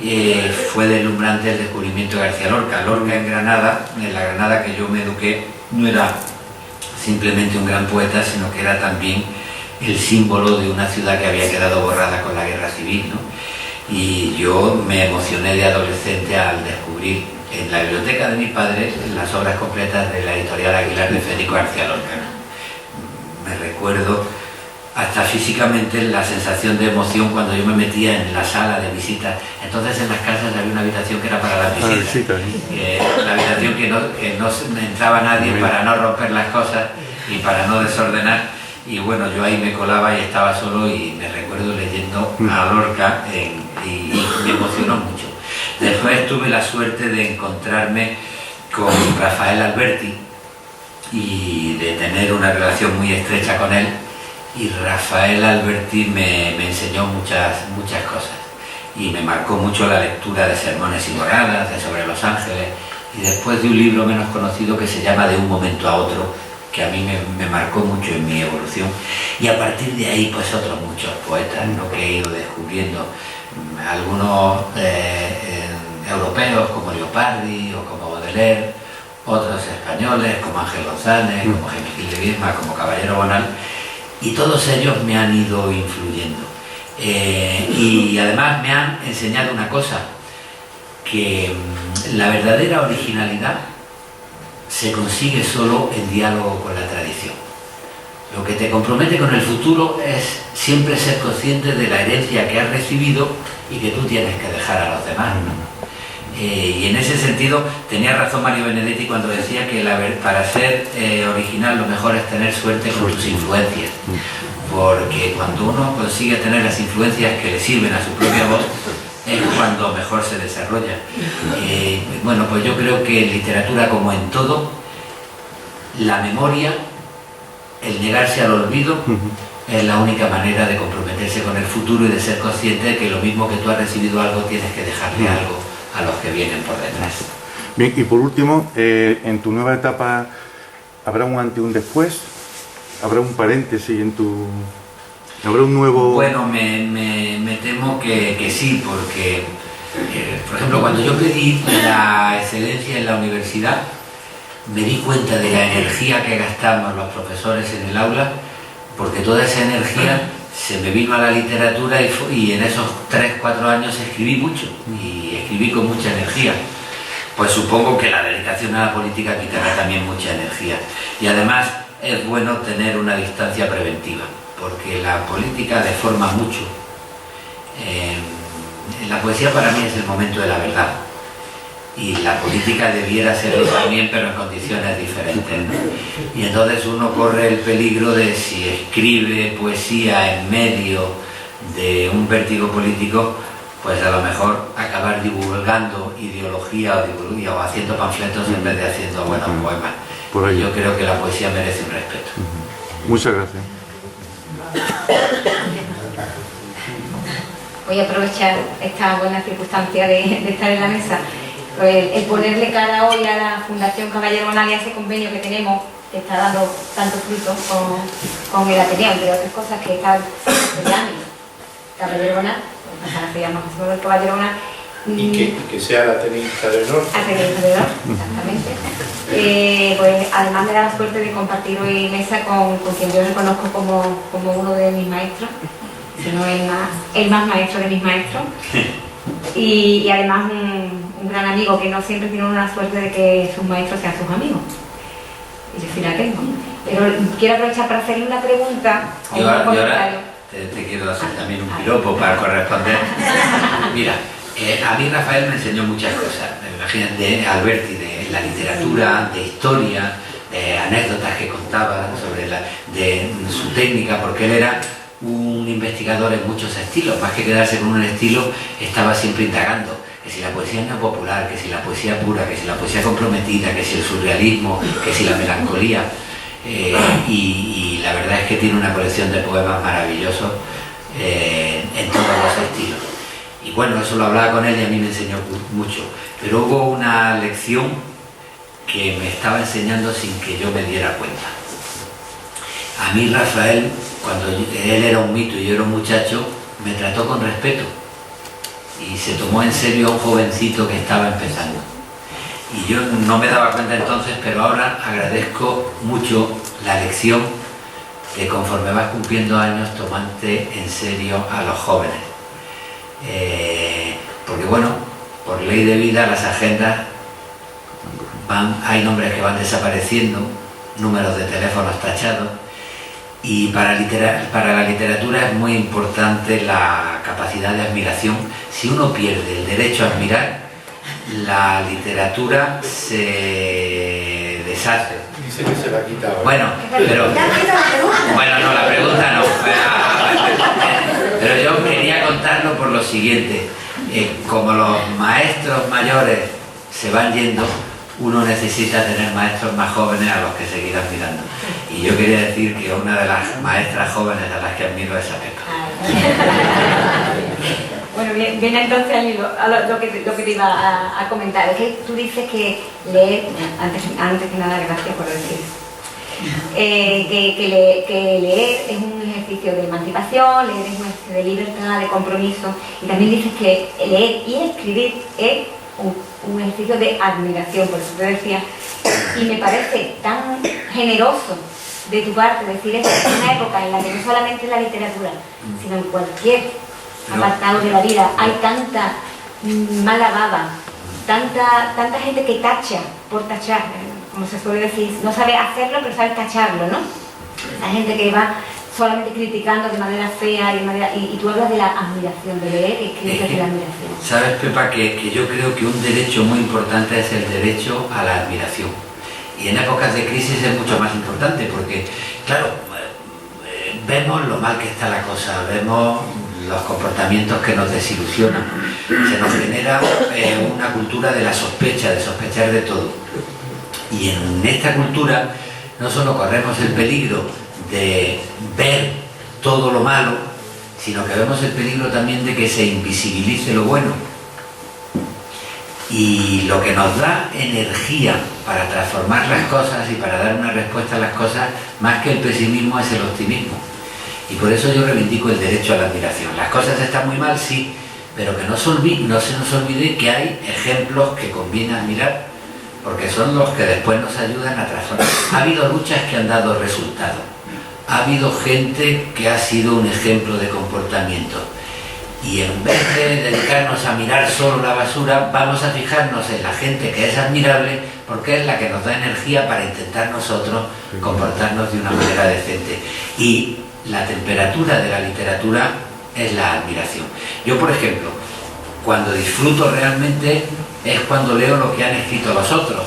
fue deslumbrante el descubrimiento de García Lorca. Lorca en Granada, en la Granada que yo me eduqué, no era simplemente un gran poeta, sino que era también el símbolo de una ciudad que había quedado borrada con la guerra civil, ¿no? Y yo me emocioné de adolescente al descubrir en la biblioteca de mis padres las obras completas de la editorial Aguilar de Federico García Lorca, ¿no? Me recuerdo hasta físicamente la sensación de emoción cuando yo me metía en la sala de visitas. Entonces en las casas había una habitación que era para las visitas, la habitación que no entraba nadie para no romper las cosas y para no desordenar, y bueno, yo ahí me colaba y estaba solo y me recuerdo leyendo a Lorca y me emocionó mucho. Después tuve la suerte de encontrarme con Rafael Alberti y de tener una relación muy estrecha con él. Y Rafael Alberti me enseñó muchas cosas y me marcó mucho la lectura de Sermones y Moradas, de Sobre los Ángeles, y después de un libro menos conocido que se llama De un momento a otro, que a mí me marcó mucho en mi evolución, y a partir de ahí pues otros muchos poetas, ¿no?, que he ido descubriendo, algunos europeos como Leopardi o como Baudelaire, otros españoles como Ángel González, como Jaime Gil de Viedma, como Caballero Bonal. Y todos ellos me han ido influyendo. Y además me han enseñado una cosa, que la verdadera originalidad se consigue solo en diálogo con la tradición. Lo que te compromete con el futuro es siempre ser consciente de la herencia que has recibido y que tú tienes que dejar a los demás, ¿no? Y en ese sentido tenía razón Mario Benedetti cuando decía que para ser original lo mejor es tener suerte con tus influencias, porque cuando uno consigue tener las influencias que le sirven a su propia voz es cuando mejor se desarrolla. Bueno, pues yo creo que en literatura, como en todo, la memoria, el negarse al olvido, es la única manera de comprometerse con el futuro y de ser consciente de que lo mismo que tú has recibido algo, tienes que dejarle algo a los que vienen por detrás. Bien, y por último, en tu nueva etapa, ¿habrá un antes y un después? ¿Habrá un paréntesis en tu...? ¿Habrá un nuevo...? Bueno, me temo que sí, porque, por ejemplo, cuando yo pedí la excelencia en la universidad, me di cuenta de la energía que gastamos los profesores en el aula, porque toda esa energía se me vino a la literatura y en esos 3-4 años escribí mucho y escribí con mucha energía. Pues supongo que la dedicación a la política quitará también mucha energía. Y además es bueno tener una distancia preventiva, porque la política deforma mucho. La poesía para mí es el momento de la verdad. Y la política debiera serlo también, pero en condiciones diferentes, ¿no? Y entonces uno corre el peligro de, si escribe poesía en medio de un vértigo político, pues a lo mejor acabar divulgando ideología o haciendo panfletos en vez de haciendo buenos poemas. Por ello. Yo creo que la poesía merece un respeto. Muchas gracias. voy a aprovechar esta buena circunstancia de estar en la mesa, pues el ponerle cara hoy a la Fundación Caballero Bonal y a ese convenio que tenemos, que está dando tantos frutos con el Ateneo, entre otras cosas, que está Caballero Bonal, se llama Caballero Bonal. Y que sea la tenista de honor. Tenista de honor, exactamente. Pues además me da la suerte de compartir hoy mesa con quien yo reconozco como uno de mis maestros, sino el más maestro de mis maestros. Y además un gran amigo, que no siempre tiene una suerte de que sus maestros sean sus amigos. Y yo sí la tengo. Pero quiero aprovechar para hacerle una pregunta. Yo ahora te quiero hacer también un piropo para corresponder. Mira, a mí Rafael me enseñó muchas cosas. Imagínate, Alberti, de la literatura, de historia, de anécdotas que contaba sobre de su técnica, porque él era un investigador en muchos estilos. Más que quedarse con un estilo, estaba siempre indagando. Que si la poesía neopopular, que si la poesía pura, que si la poesía comprometida, que si el surrealismo, que si la melancolía. Y la verdad es que tiene una colección de poemas maravillosos en todos los estilos. Y bueno, eso lo hablaba con él y a mí me enseñó mucho. Pero hubo una lección que me estaba enseñando sin que yo me diera cuenta. A mí Rafael, cuando él era un mito y yo era un muchacho, me trató con respeto. Y se tomó en serio a un jovencito que estaba empezando. Y yo no me daba cuenta entonces, pero ahora agradezco mucho la lección de conforme vas cumpliendo años, tomarte en serio a los jóvenes. Porque bueno, por ley de vida las agendas hay nombres que van desapareciendo, números de teléfonos tachados, y para la literatura es muy importante la capacidad de admiración. Si uno pierde el derecho a admirar, la literatura se deshace. Dice que se la ha quitado. Bueno, pero... Bueno, no, la pregunta no. Pero yo quería contarlo por lo siguiente. Como los maestros mayores se van yendo, uno necesita tener maestros más jóvenes a los que seguir admirando. Y yo quería decir que una de las maestras jóvenes a las que admiro es a Pepa. Bueno, viene entonces al hilo, a lo que te iba a comentar. Es que tú dices que leer, antes que nada, gracias por decir eso, que leer es un ejercicio de emancipación, leer es un ejercicio de libertad, de compromiso, y también dices que leer y escribir es un ejercicio de admiración, por eso te decía, y me parece tan generoso de tu parte decir esto en una época en la que no solamente en la literatura, sino en cualquier apartado de la vida hay tanta mala baba, tanta gente que tacha por tachar, como se suele decir, no sabe hacerlo pero sabe tacharlo, ¿no? La gente que va solamente criticando de manera fea y tú hablas de la admiración, de leer y escribir de la admiración. ¿Sabes, Pepa, que yo creo que un derecho muy importante es el derecho a la admiración? Y en épocas de crisis es mucho más importante porque, claro, vemos lo mal que está la cosa, vemos los comportamientos que nos desilusionan, se nos genera una cultura de la sospecha, de sospechar de todo. Y en esta cultura no solo corremos el peligro de ver todo lo malo, sino que vemos el peligro también de que se invisibilice lo bueno. Y lo que nos da energía para transformar las cosas y para dar una respuesta a las cosas, más que el pesimismo, es el optimismo. Y por eso yo reivindico el derecho a la admiración. Las cosas están muy mal, sí, pero que no se nos olvide que hay ejemplos que conviene admirar, porque son los que después nos ayudan a transformar. Ha habido luchas que han dado resultados. Ha habido gente que ha sido un ejemplo de comportamiento. Y en vez de dedicarnos a mirar solo la basura, vamos a fijarnos en la gente que es admirable, porque es la que nos da energía para intentar nosotros comportarnos de una manera decente. Y la temperatura de la literatura es la admiración. Yo, por ejemplo, cuando disfruto realmente es cuando leo lo que han escrito los otros.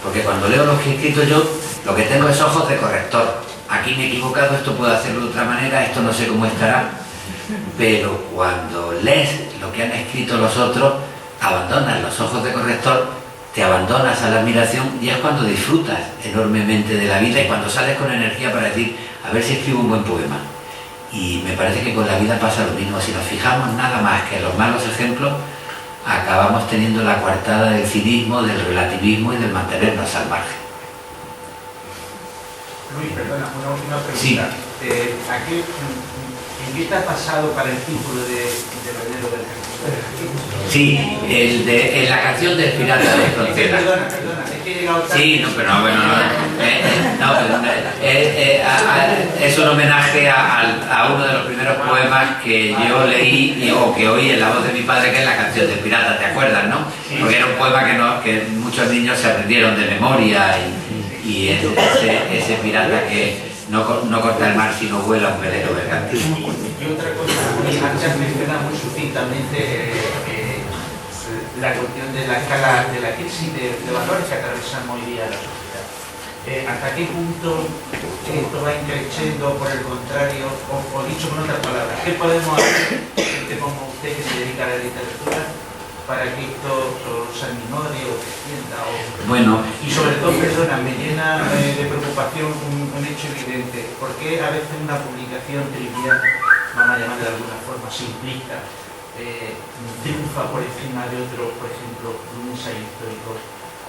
Porque cuando leo lo que he escrito yo, lo que tengo es ojos de corrector. Aquí me he equivocado, esto puedo hacerlo de otra manera, esto no sé cómo estará. Pero cuando lees lo que han escrito los otros, abandonas los ojos de corrector, te abandonas a la admiración y es cuando disfrutas enormemente de la vida y cuando sales con energía para decir, a ver si escribo un buen poema. Y me parece que con la vida pasa lo mismo. Si nos fijamos nada más que en los malos ejemplos, acabamos teniendo la coartada del cinismo, del relativismo y del mantenernos al margen. Luis, perdona, una última pregunta. Sí. ¿En qué te ha pasado para el título de Caballero del Ejército? Sí, en la canción del Pirata de Frontera. Perdona, es que he llegado tarde. Sí, no, pero bueno, es un homenaje a uno de los primeros poemas que yo leí o que oí en la voz de mi padre, que es la canción del Pirata, ¿te acuerdas, no? Porque era un poema que muchos niños se aprendieron de memoria y ese pirata que no corta el mar sino vuela un velero mercantil. Y otra cosa, antes menciona muy sucintamente la cuestión de la escala de la crisis de valores que atravesamos hoy día la sociedad. ¿Hasta qué punto esto va increciendo, por el contrario, o dicho con otras palabras, qué podemos hacer, gente como usted que se dedica a la literatura, para que esto se aminore o descienda? Bueno. Y sobre todo, perdona, me llena de preocupación un hecho evidente. ¿Por qué a veces una publicación trivial, vamos a llamar de alguna forma simplista, triunfa por encima de otro, por ejemplo, un ensayo histórico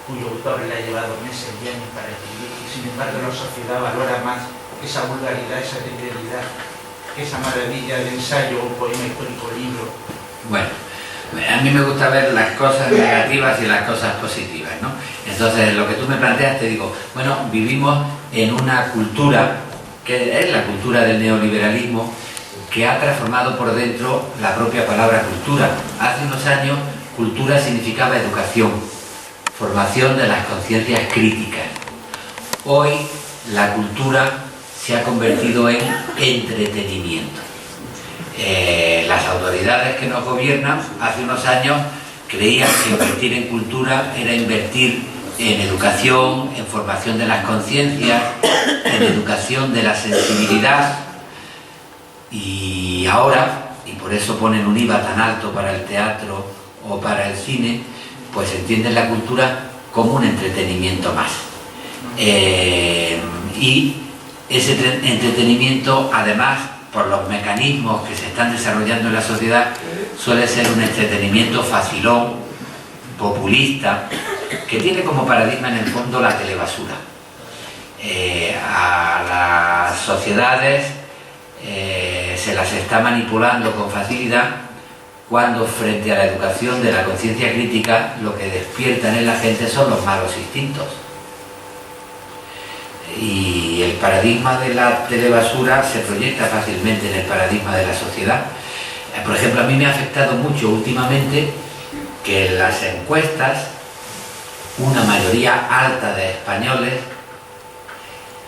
cuyo autor le ha llevado meses y años para escribir, y sin embargo la sociedad valora más esa vulgaridad, esa trivialidad, esa maravilla de ensayo, un poema histórico, libro? Bueno, a mí me gusta ver las cosas negativas y las cosas positivas, ¿no? Entonces, lo que tú me planteas, te digo, bueno, vivimos en una cultura, que es la cultura del neoliberalismo, que ha transformado por dentro la propia palabra cultura. Hace unos años, cultura significaba educación, formación de las conciencias críticas. Hoy, la cultura se ha convertido en entretenimiento. Las autoridades que nos gobiernan hace unos años creían que invertir en cultura era invertir en educación, en formación de las conciencias, en educación de la sensibilidad, y ahora, y por eso ponen un IVA tan alto para el teatro o para el cine, pues entienden la cultura como un entretenimiento más. Y ese entretenimiento, además, por los mecanismos que se están desarrollando en la sociedad, suele ser un entretenimiento facilón, populista, que tiene como paradigma en el fondo la telebasura. A las sociedades se las está manipulando con facilidad, cuando frente a la educación de la conciencia crítica lo que despiertan en la gente son los malos instintos. Y el paradigma de la telebasura se proyecta fácilmente en el paradigma de la sociedad. Por ejemplo, a mí me ha afectado mucho últimamente que en las encuestas una mayoría alta de españoles,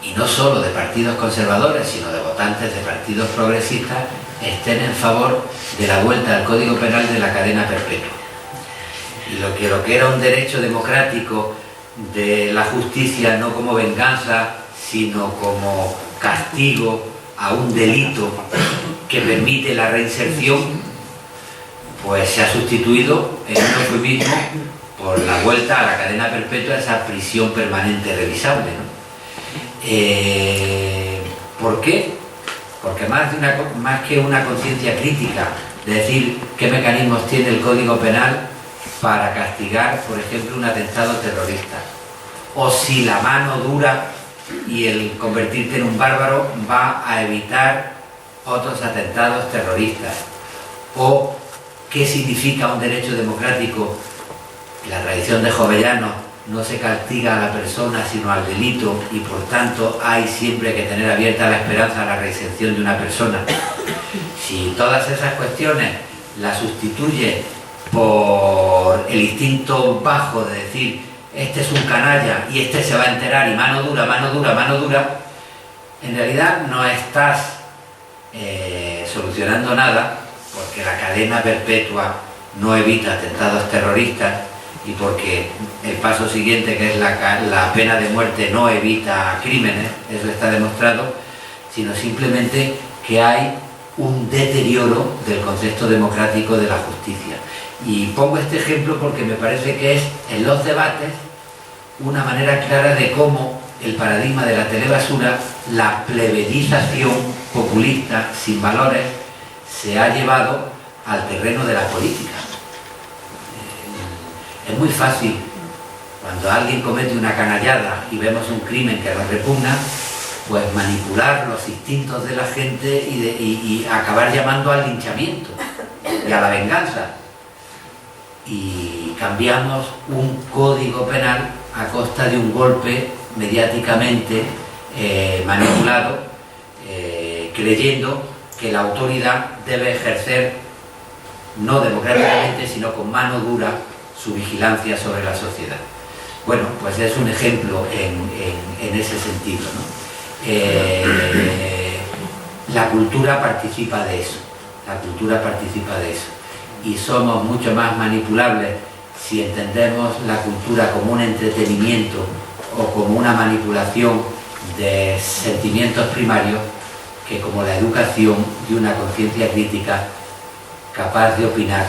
y no solo de partidos conservadores, sino de votantes de partidos progresistas, estén en favor de la vuelta al Código Penal de la cadena perpetua. Y lo que era un derecho democrático de la justicia, no como venganza, sino como castigo a un delito que permite la reinserción, pues se ha sustituido en un eufemismo por la vuelta a la cadena perpetua, esa prisión permanente revisable, ¿no? ¿Por qué? Porque más que una conciencia crítica de decir qué mecanismos tiene el Código Penal para castigar, por ejemplo, un atentado terrorista, o si la mano dura y el convertirte en un bárbaro va a evitar otros atentados terroristas, o qué significa un derecho democrático. En la tradición de Jovellanos no se castiga a la persona sino al delito, y por tanto hay siempre que tener abierta la esperanza a la reinserción de una persona. Si todas esas cuestiones las sustituye por el instinto bajo de decir este es un canalla y este se va a enterar y mano dura, mano dura, mano dura, en realidad no estás solucionando nada, porque la cadena perpetua no evita atentados terroristas y porque el paso siguiente, que es la pena de muerte, no evita crímenes, eso está demostrado, sino simplemente que hay un deterioro del concepto democrático de la justicia. Y pongo este ejemplo porque me parece que es, en los debates, una manera clara de cómo el paradigma de la telebasura, la plebeización, populista, sin valores, se ha llevado al terreno de la política. Es muy fácil, cuando alguien comete una canallada y vemos un crimen que nos repugna, pues manipular los instintos de la gente y acabar llamando al linchamiento y a la venganza. Y cambiamos un código penal a costa de un golpe mediáticamente manipulado, creyendo que la autoridad debe ejercer, no democráticamente, sino con mano dura, su vigilancia sobre la sociedad. Bueno, pues es un ejemplo en ese sentido, ¿no? La cultura participa de eso, y somos mucho más manipulables si entendemos la cultura como un entretenimiento o como una manipulación de sentimientos primarios que como la educación y una conciencia crítica capaz de opinar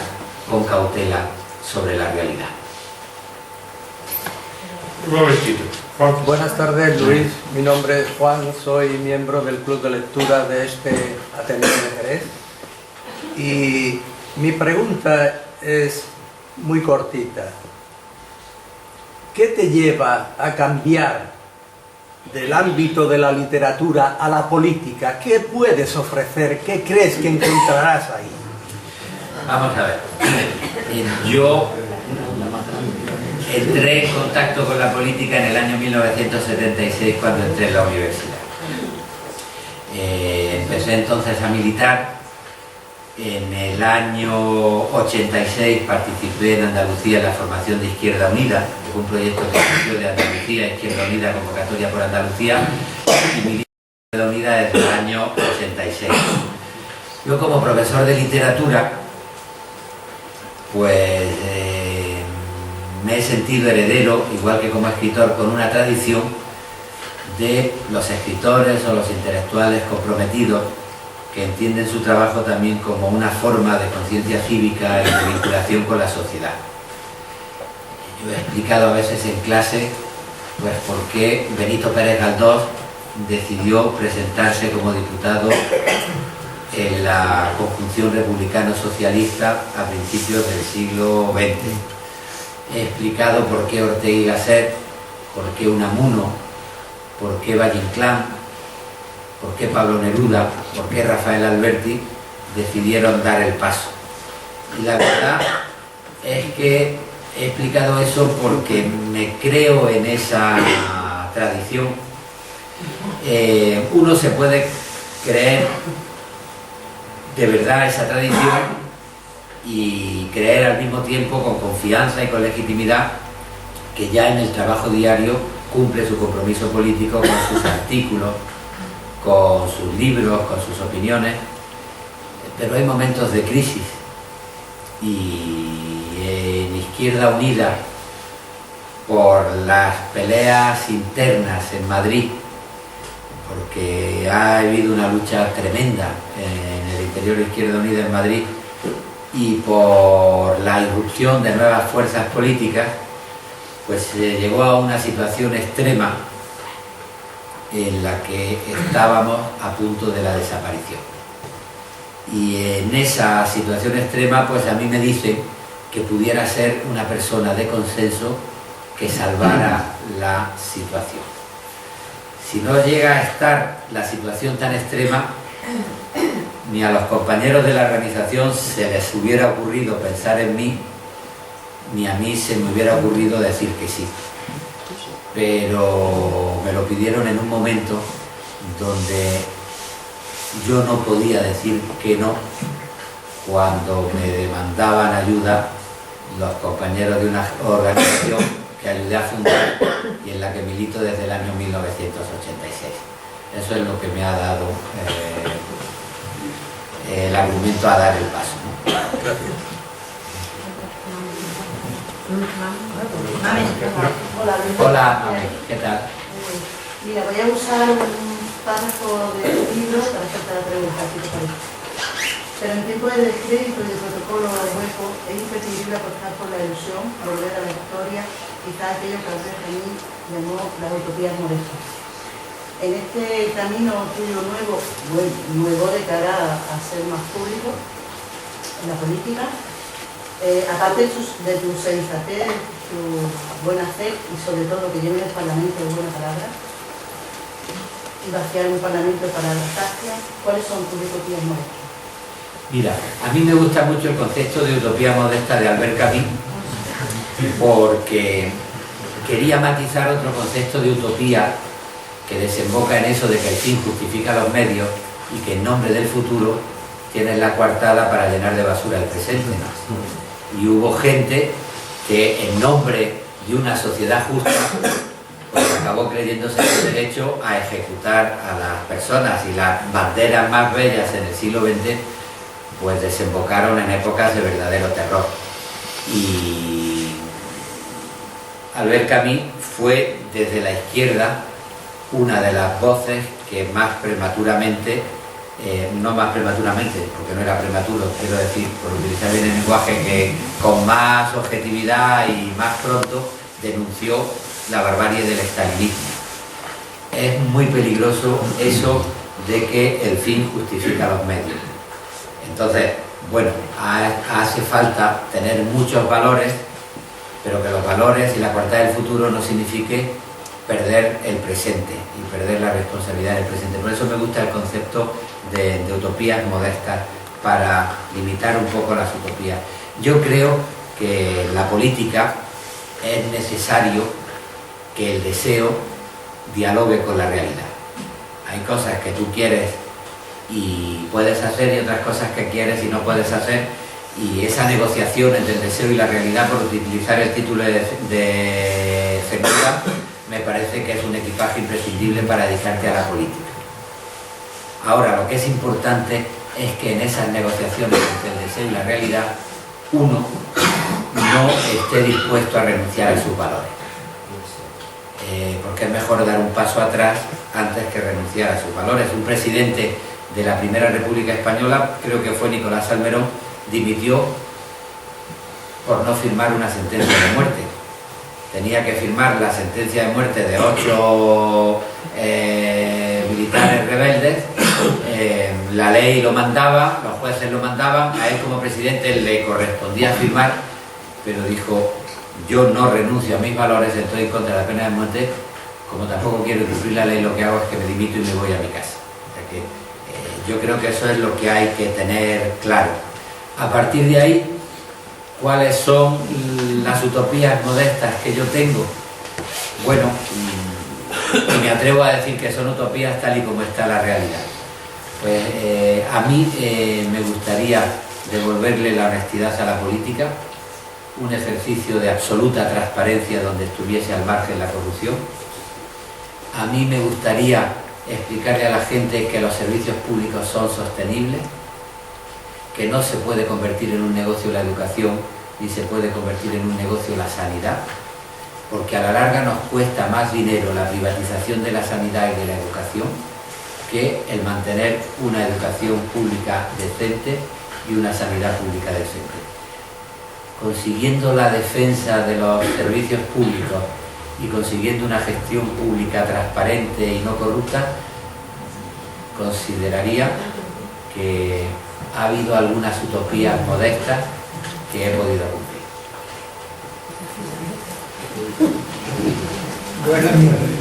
con cautela sobre la realidad. Un momentito. Juan. Buenas tardes, Luis. Mi nombre es Juan, soy miembro del Club de Lectura de este Ateneo de Jerez. Y mi pregunta es muy cortita. ¿Qué te lleva a cambiar del ámbito de la literatura a la política? ¿Qué puedes ofrecer? ¿Qué crees que encontrarás ahí? Vamos a ver. Yo entré en contacto con la política en el año 1976 cuando entré en la universidad. Empecé entonces a militar. En el año 86 participé en Andalucía en la formación de Izquierda Unida, que fue un proyecto que surgió de Andalucía, Izquierda Unida, convocatoria por Andalucía, y mi Izquierda Unida desde el año 86. Yo como profesor de literatura, pues me he sentido heredero, igual que como escritor, con una tradición de los escritores o los intelectuales comprometidos que entienden su trabajo también como una forma de conciencia cívica y de vinculación con la sociedad. Yo he explicado a veces en clase pues por qué Benito Pérez Galdós decidió presentarse como diputado en la conjunción republicano-socialista a principios del siglo XX. He explicado por qué Ortega y Gasset, por qué Unamuno, por qué Valle Inclán, por qué Pablo Neruda, por qué Rafael Alberti decidieron dar el paso. Y la verdad es que he explicado eso porque me creo en esa tradición. Uno se puede creer de verdad esa tradición y creer al mismo tiempo con confianza y con legitimidad que ya en el trabajo diario cumple su compromiso político con sus artículos, con sus libros, con sus opiniones, pero hay momentos de crisis y en Izquierda Unida, por las peleas internas en Madrid, porque ha habido una lucha tremenda en el interior de Izquierda Unida en Madrid, y por la irrupción de nuevas fuerzas políticas, pues se llegó a una situación extrema en la que estábamos a punto de la desaparición. Y en esa situación extrema, pues a mí me dicen que pudiera ser una persona de consenso que salvara la situación. Si no llega a estar la situación tan extrema, ni a los compañeros de la organización se les hubiera ocurrido pensar en mí, ni a mí se me hubiera ocurrido decir que sí. Pero me lo pidieron en un momento donde yo no podía decir que no cuando me demandaban ayuda los compañeros de una organización que ayudé a fundar y en la que milito desde el año 1986. Eso es lo que me ha dado el argumento a dar el paso, ¿no? Gracias. Hola, ¿qué tal? Mira, voy a usar un párrafo del libro para hacerte la pregunta, si te parece. Pero en tiempo de descrédito y de protocolo hueco, es imprescindible apostar por la ilusión, volver a la historia, quizá aquello que Albert Camus llamó las utopías modestas. en este camino tuyo nuevo de cara a ser más público en la política, aparte de tu sensatez, tu buen hacer y sobre todo que lleven el Parlamento de buena palabra y vaciar un Parlamento para la patria, ¿cuáles son tus utopías modestas? Mira, a mí me gusta mucho el concepto de utopía modesta de Albert Camus, porque quería matizar otro concepto de utopía que desemboca en eso de que el fin justifica los medios y que en nombre del futuro tienes la coartada para llenar de basura el presente. Y hubo gente que en nombre de una sociedad justa pues acabó creyéndose el derecho a ejecutar a las personas, y las banderas más bellas en el siglo XX pues desembocaron en épocas de verdadero terror. Y Albert Camus fue desde la izquierda una de las voces que más prematuramente, no más prematuramente, porque no era prematuro, quiero decir, por utilizar bien el lenguaje, que con más objetividad y más pronto denunció la barbarie del estalinismo. Es muy peligroso eso de que el fin justifica los medios. Entonces, bueno, hace falta tener muchos valores, pero que los valores y la coartada del futuro no signifique perder el presente y perder la responsabilidad del presente. Por eso me gusta el concepto de utopías modestas, para limitar un poco las utopías. Yo creo que en la política es necesario que el deseo dialogue con la realidad. Hay cosas que tú quieres y puedes hacer, y otras cosas que quieres y no puedes hacer, y esa negociación entre el deseo y la realidad, por utilizar el título de Cernuda, me parece que es un equipaje imprescindible para dedicarte a la política. Ahora, lo que es importante es que en esas negociaciones entre el deseo y la realidad uno no esté dispuesto a renunciar a sus valores, porque es mejor dar un paso atrás antes que renunciar a sus valores. Un presidente de la Primera República Española, creo que fue Nicolás Salmerón, dimitió por no firmar una sentencia de muerte. Tenía que firmar la sentencia de muerte de 8 militares rebeldes, la ley lo mandaba, los jueces lo mandaban, a él como presidente le correspondía firmar, pero dijo: yo no renuncio a mis valores, estoy contra la pena de muerte, como tampoco quiero cumplir la ley, lo que hago es que me dimito y me voy a mi casa. O sea que yo creo que eso es lo que hay que tener claro. A partir de ahí, ¿cuáles son las utopías modestas que yo tengo? Bueno, y me atrevo a decir que son utopías tal y como está la realidad. Pues a mí me gustaría devolverle la honestidad a la política, un ejercicio de absoluta transparencia donde estuviese al margen la corrupción. A mí me gustaría explicarle a la gente que los servicios públicos son sostenibles, que no se puede convertir en un negocio la educación, ni se puede convertir en un negocio la sanidad, porque a la larga nos cuesta más dinero la privatización de la sanidad y de la educación que el mantener una educación pública decente y una sanidad pública decente. Consiguiendo la defensa de los servicios públicos y consiguiendo una gestión pública transparente y no corrupta, consideraría que ha habido algunas utopías modestas que he podido cumplir. Buenas tardes.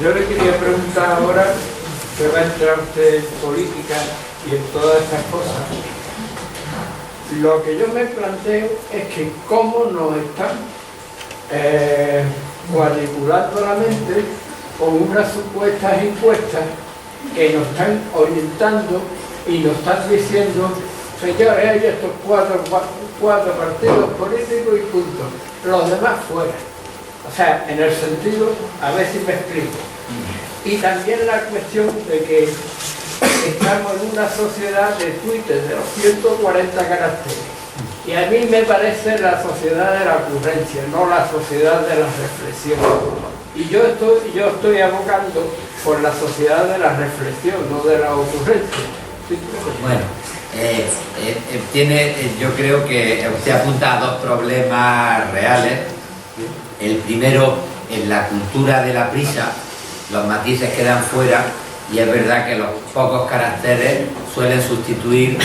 Yo le quería preguntar ahora, que va a entrar usted en política y en todas estas cosas. Lo que yo me planteo es que cómo nos están cuadriculando la mente con unas supuestas encuestas que nos están orientando y nos están diciendo: señores, hay estos cuatro partidos políticos y punto, los demás fuera. O sea, en el sentido, a ver si me explico. Y también la cuestión de que estamos en una sociedad de Twitter de los 140 caracteres. Y a mí me parece la sociedad de la ocurrencia, no la sociedad de la reflexión. Y yo estoy abogando por la sociedad de la reflexión, no de la ocurrencia. Bueno, yo creo que usted apunta a dos problemas reales. El primero, en la cultura de la prisa, los matices quedan fuera y es verdad que los pocos caracteres suelen sustituir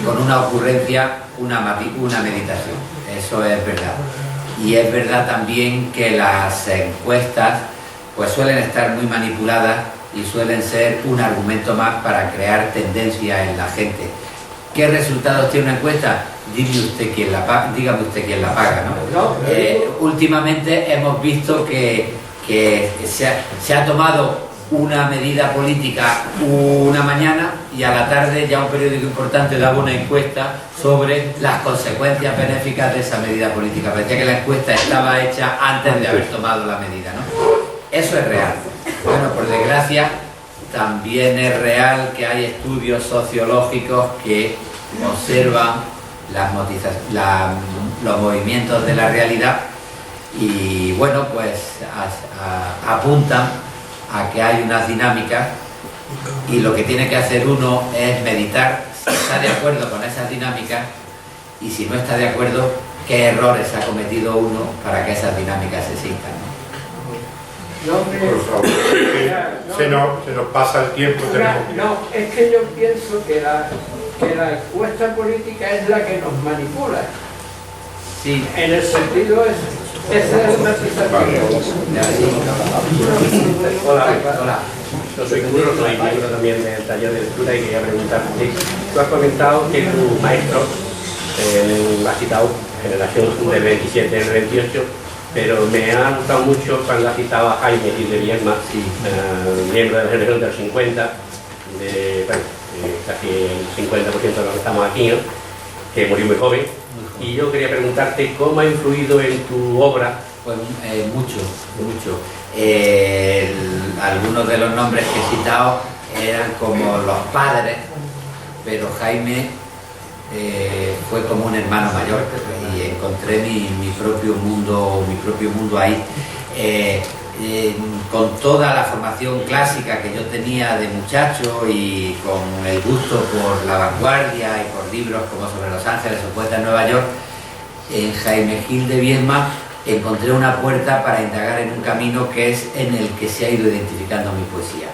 con una ocurrencia una meditación. Eso es verdad. Y es verdad también que las encuestas pues suelen estar muy manipuladas y suelen ser un argumento más para crear tendencia en la gente. ¿Qué resultados tiene una encuesta? Dígame usted quién la paga, ¿no? Últimamente hemos visto que se ha tomado una medida política una mañana y a la tarde ya un periódico importante daba una encuesta sobre las consecuencias benéficas de esa medida política. Parecía que la encuesta estaba hecha antes de haber tomado la medida, ¿no? Eso es real. Bueno, por desgracia, también es real que hay estudios sociológicos que observan los movimientos de la realidad y, bueno, pues apuntan a que hay unas dinámicas y lo que tiene que hacer uno es meditar si está de acuerdo con esas dinámicas y si no está de acuerdo, qué errores ha cometido uno para que esas dinámicas existan, ¿no? Por favor, se nos pasa el tiempo. No, es que yo pienso que la encuesta política es la que nos manipula. Sí. En el sentido esa es una sensación. Hola. Yo soy Curro, soy miembro también del taller de lectura y quería preguntarte, tú has comentado que tu maestro ha citado generación del 27 del 28, pero me ha gustado mucho cuando ha citado a Jaime Gil de Viedma, miembro de la generación del 50, casi el 50% de los que estamos aquí, ¿no? Que murió muy joven. Y yo quería preguntarte cómo ha influido en tu obra. Pues mucho. Algunos de los nombres que he citado eran como los padres, pero Jaime fue como un hermano mayor y encontré mi propio mundo ahí. Con toda la formación clásica que yo tenía de muchacho y con el gusto por la vanguardia y por libros como Sobre los Ángeles o Poetas en Nueva York, en Jaime Gil de Viedma encontré una puerta para indagar en un camino que es en el que se ha ido identificando mi poesía.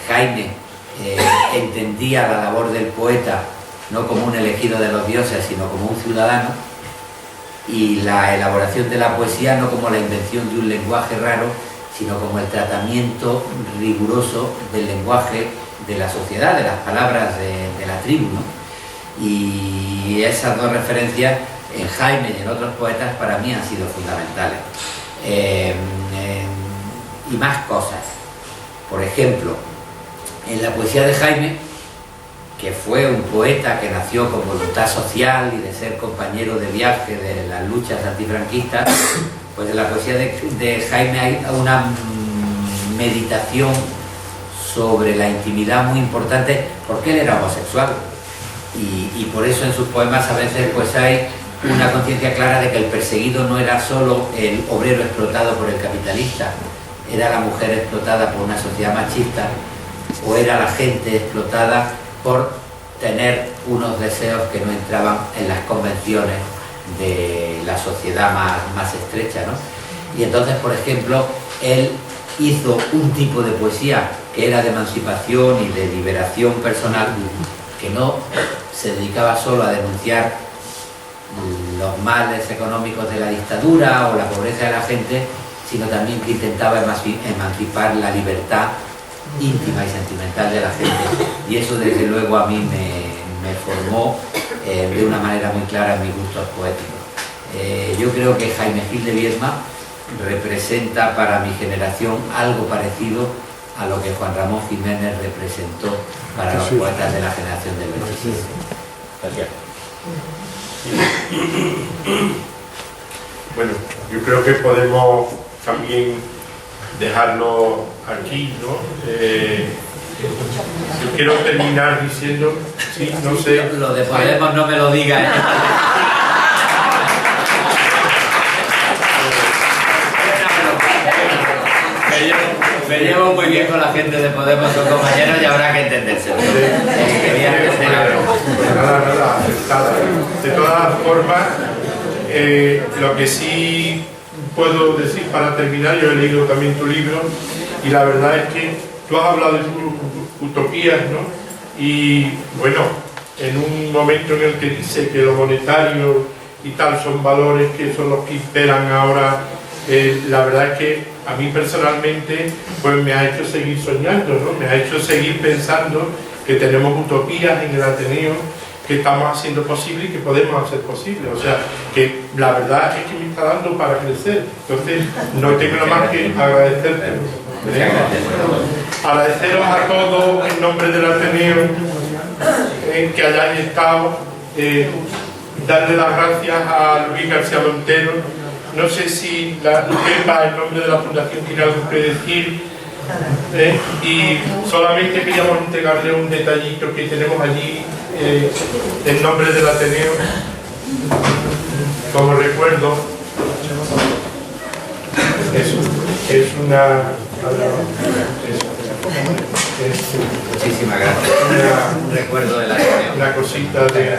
Jaime entendía la labor del poeta no como un elegido de los dioses, sino como un ciudadano, y la elaboración de la poesía no como la invención de un lenguaje raro, sino como el tratamiento riguroso del lenguaje de la sociedad, de las palabras de la tribu, ¿no? Y esas dos referencias en Jaime y en otros poetas para mí han sido fundamentales. Y más cosas. Por ejemplo, en la poesía de Jaime, que fue un poeta que nació con voluntad social y de ser compañero de viaje de las luchas antifranquistas, pues en la poesía de Jaime hay una meditación sobre la intimidad muy importante, porque él era homosexual y por eso en sus poemas a veces pues hay una conciencia clara de que el perseguido no era solo el obrero explotado por el capitalista, era la mujer explotada por una sociedad machista, o era la gente explotada por tener unos deseos que no entraban en las convenciones de la sociedad más estrecha, ¿no? Y entonces, por ejemplo, él hizo un tipo de poesía que era de emancipación y de liberación personal, que no se dedicaba solo a denunciar los males económicos de la dictadura o la pobreza de la gente, sino también que intentaba emancipar la libertad íntima y sentimental de la gente, y eso desde luego a mí me formó de una manera muy clara en mis gustos poéticos. Yo creo que Jaime Gil de Viedma representa para mi generación algo parecido a lo que Juan Ramón Jiménez representó para los poetas de la generación del 27. Gracias. Bueno, yo creo que podemos también dejarlo aquí, ¿no? Yo quiero terminar diciendo, sí, no sé... Lo de Podemos no me lo digas, ¿eh? Me llevo muy bien con la gente de Podemos, son compañeros y habrá que entenderse. Nada, aceptada. De todas formas, lo que sí puedo decir para terminar, yo he leído también tu libro y la verdad es que tú has hablado de tus utopías, ¿no? Y bueno, en un momento en el que dice que lo monetario y tal son valores que son los que imperan ahora, la verdad es que a mí personalmente pues me ha hecho seguir soñando, ¿no? Me ha hecho seguir pensando que tenemos utopías en el Ateneo que estamos haciendo posible y que podemos hacer posible. O sea, que la verdad es que me está dando para crecer. Entonces, no tengo nada más que agradecerte. Agradeceros a todos en nombre del Ateneo que hayáis estado, darle las gracias a Luis García Montero. No sé si Pepa, en nombre de la Fundación, tiene algo que decir. Y solamente queríamos entregarle un detallito que tenemos allí en nombre del Ateneo como recuerdo. Es muchísimas gracias. Un recuerdo del Ateneo. Una cosita de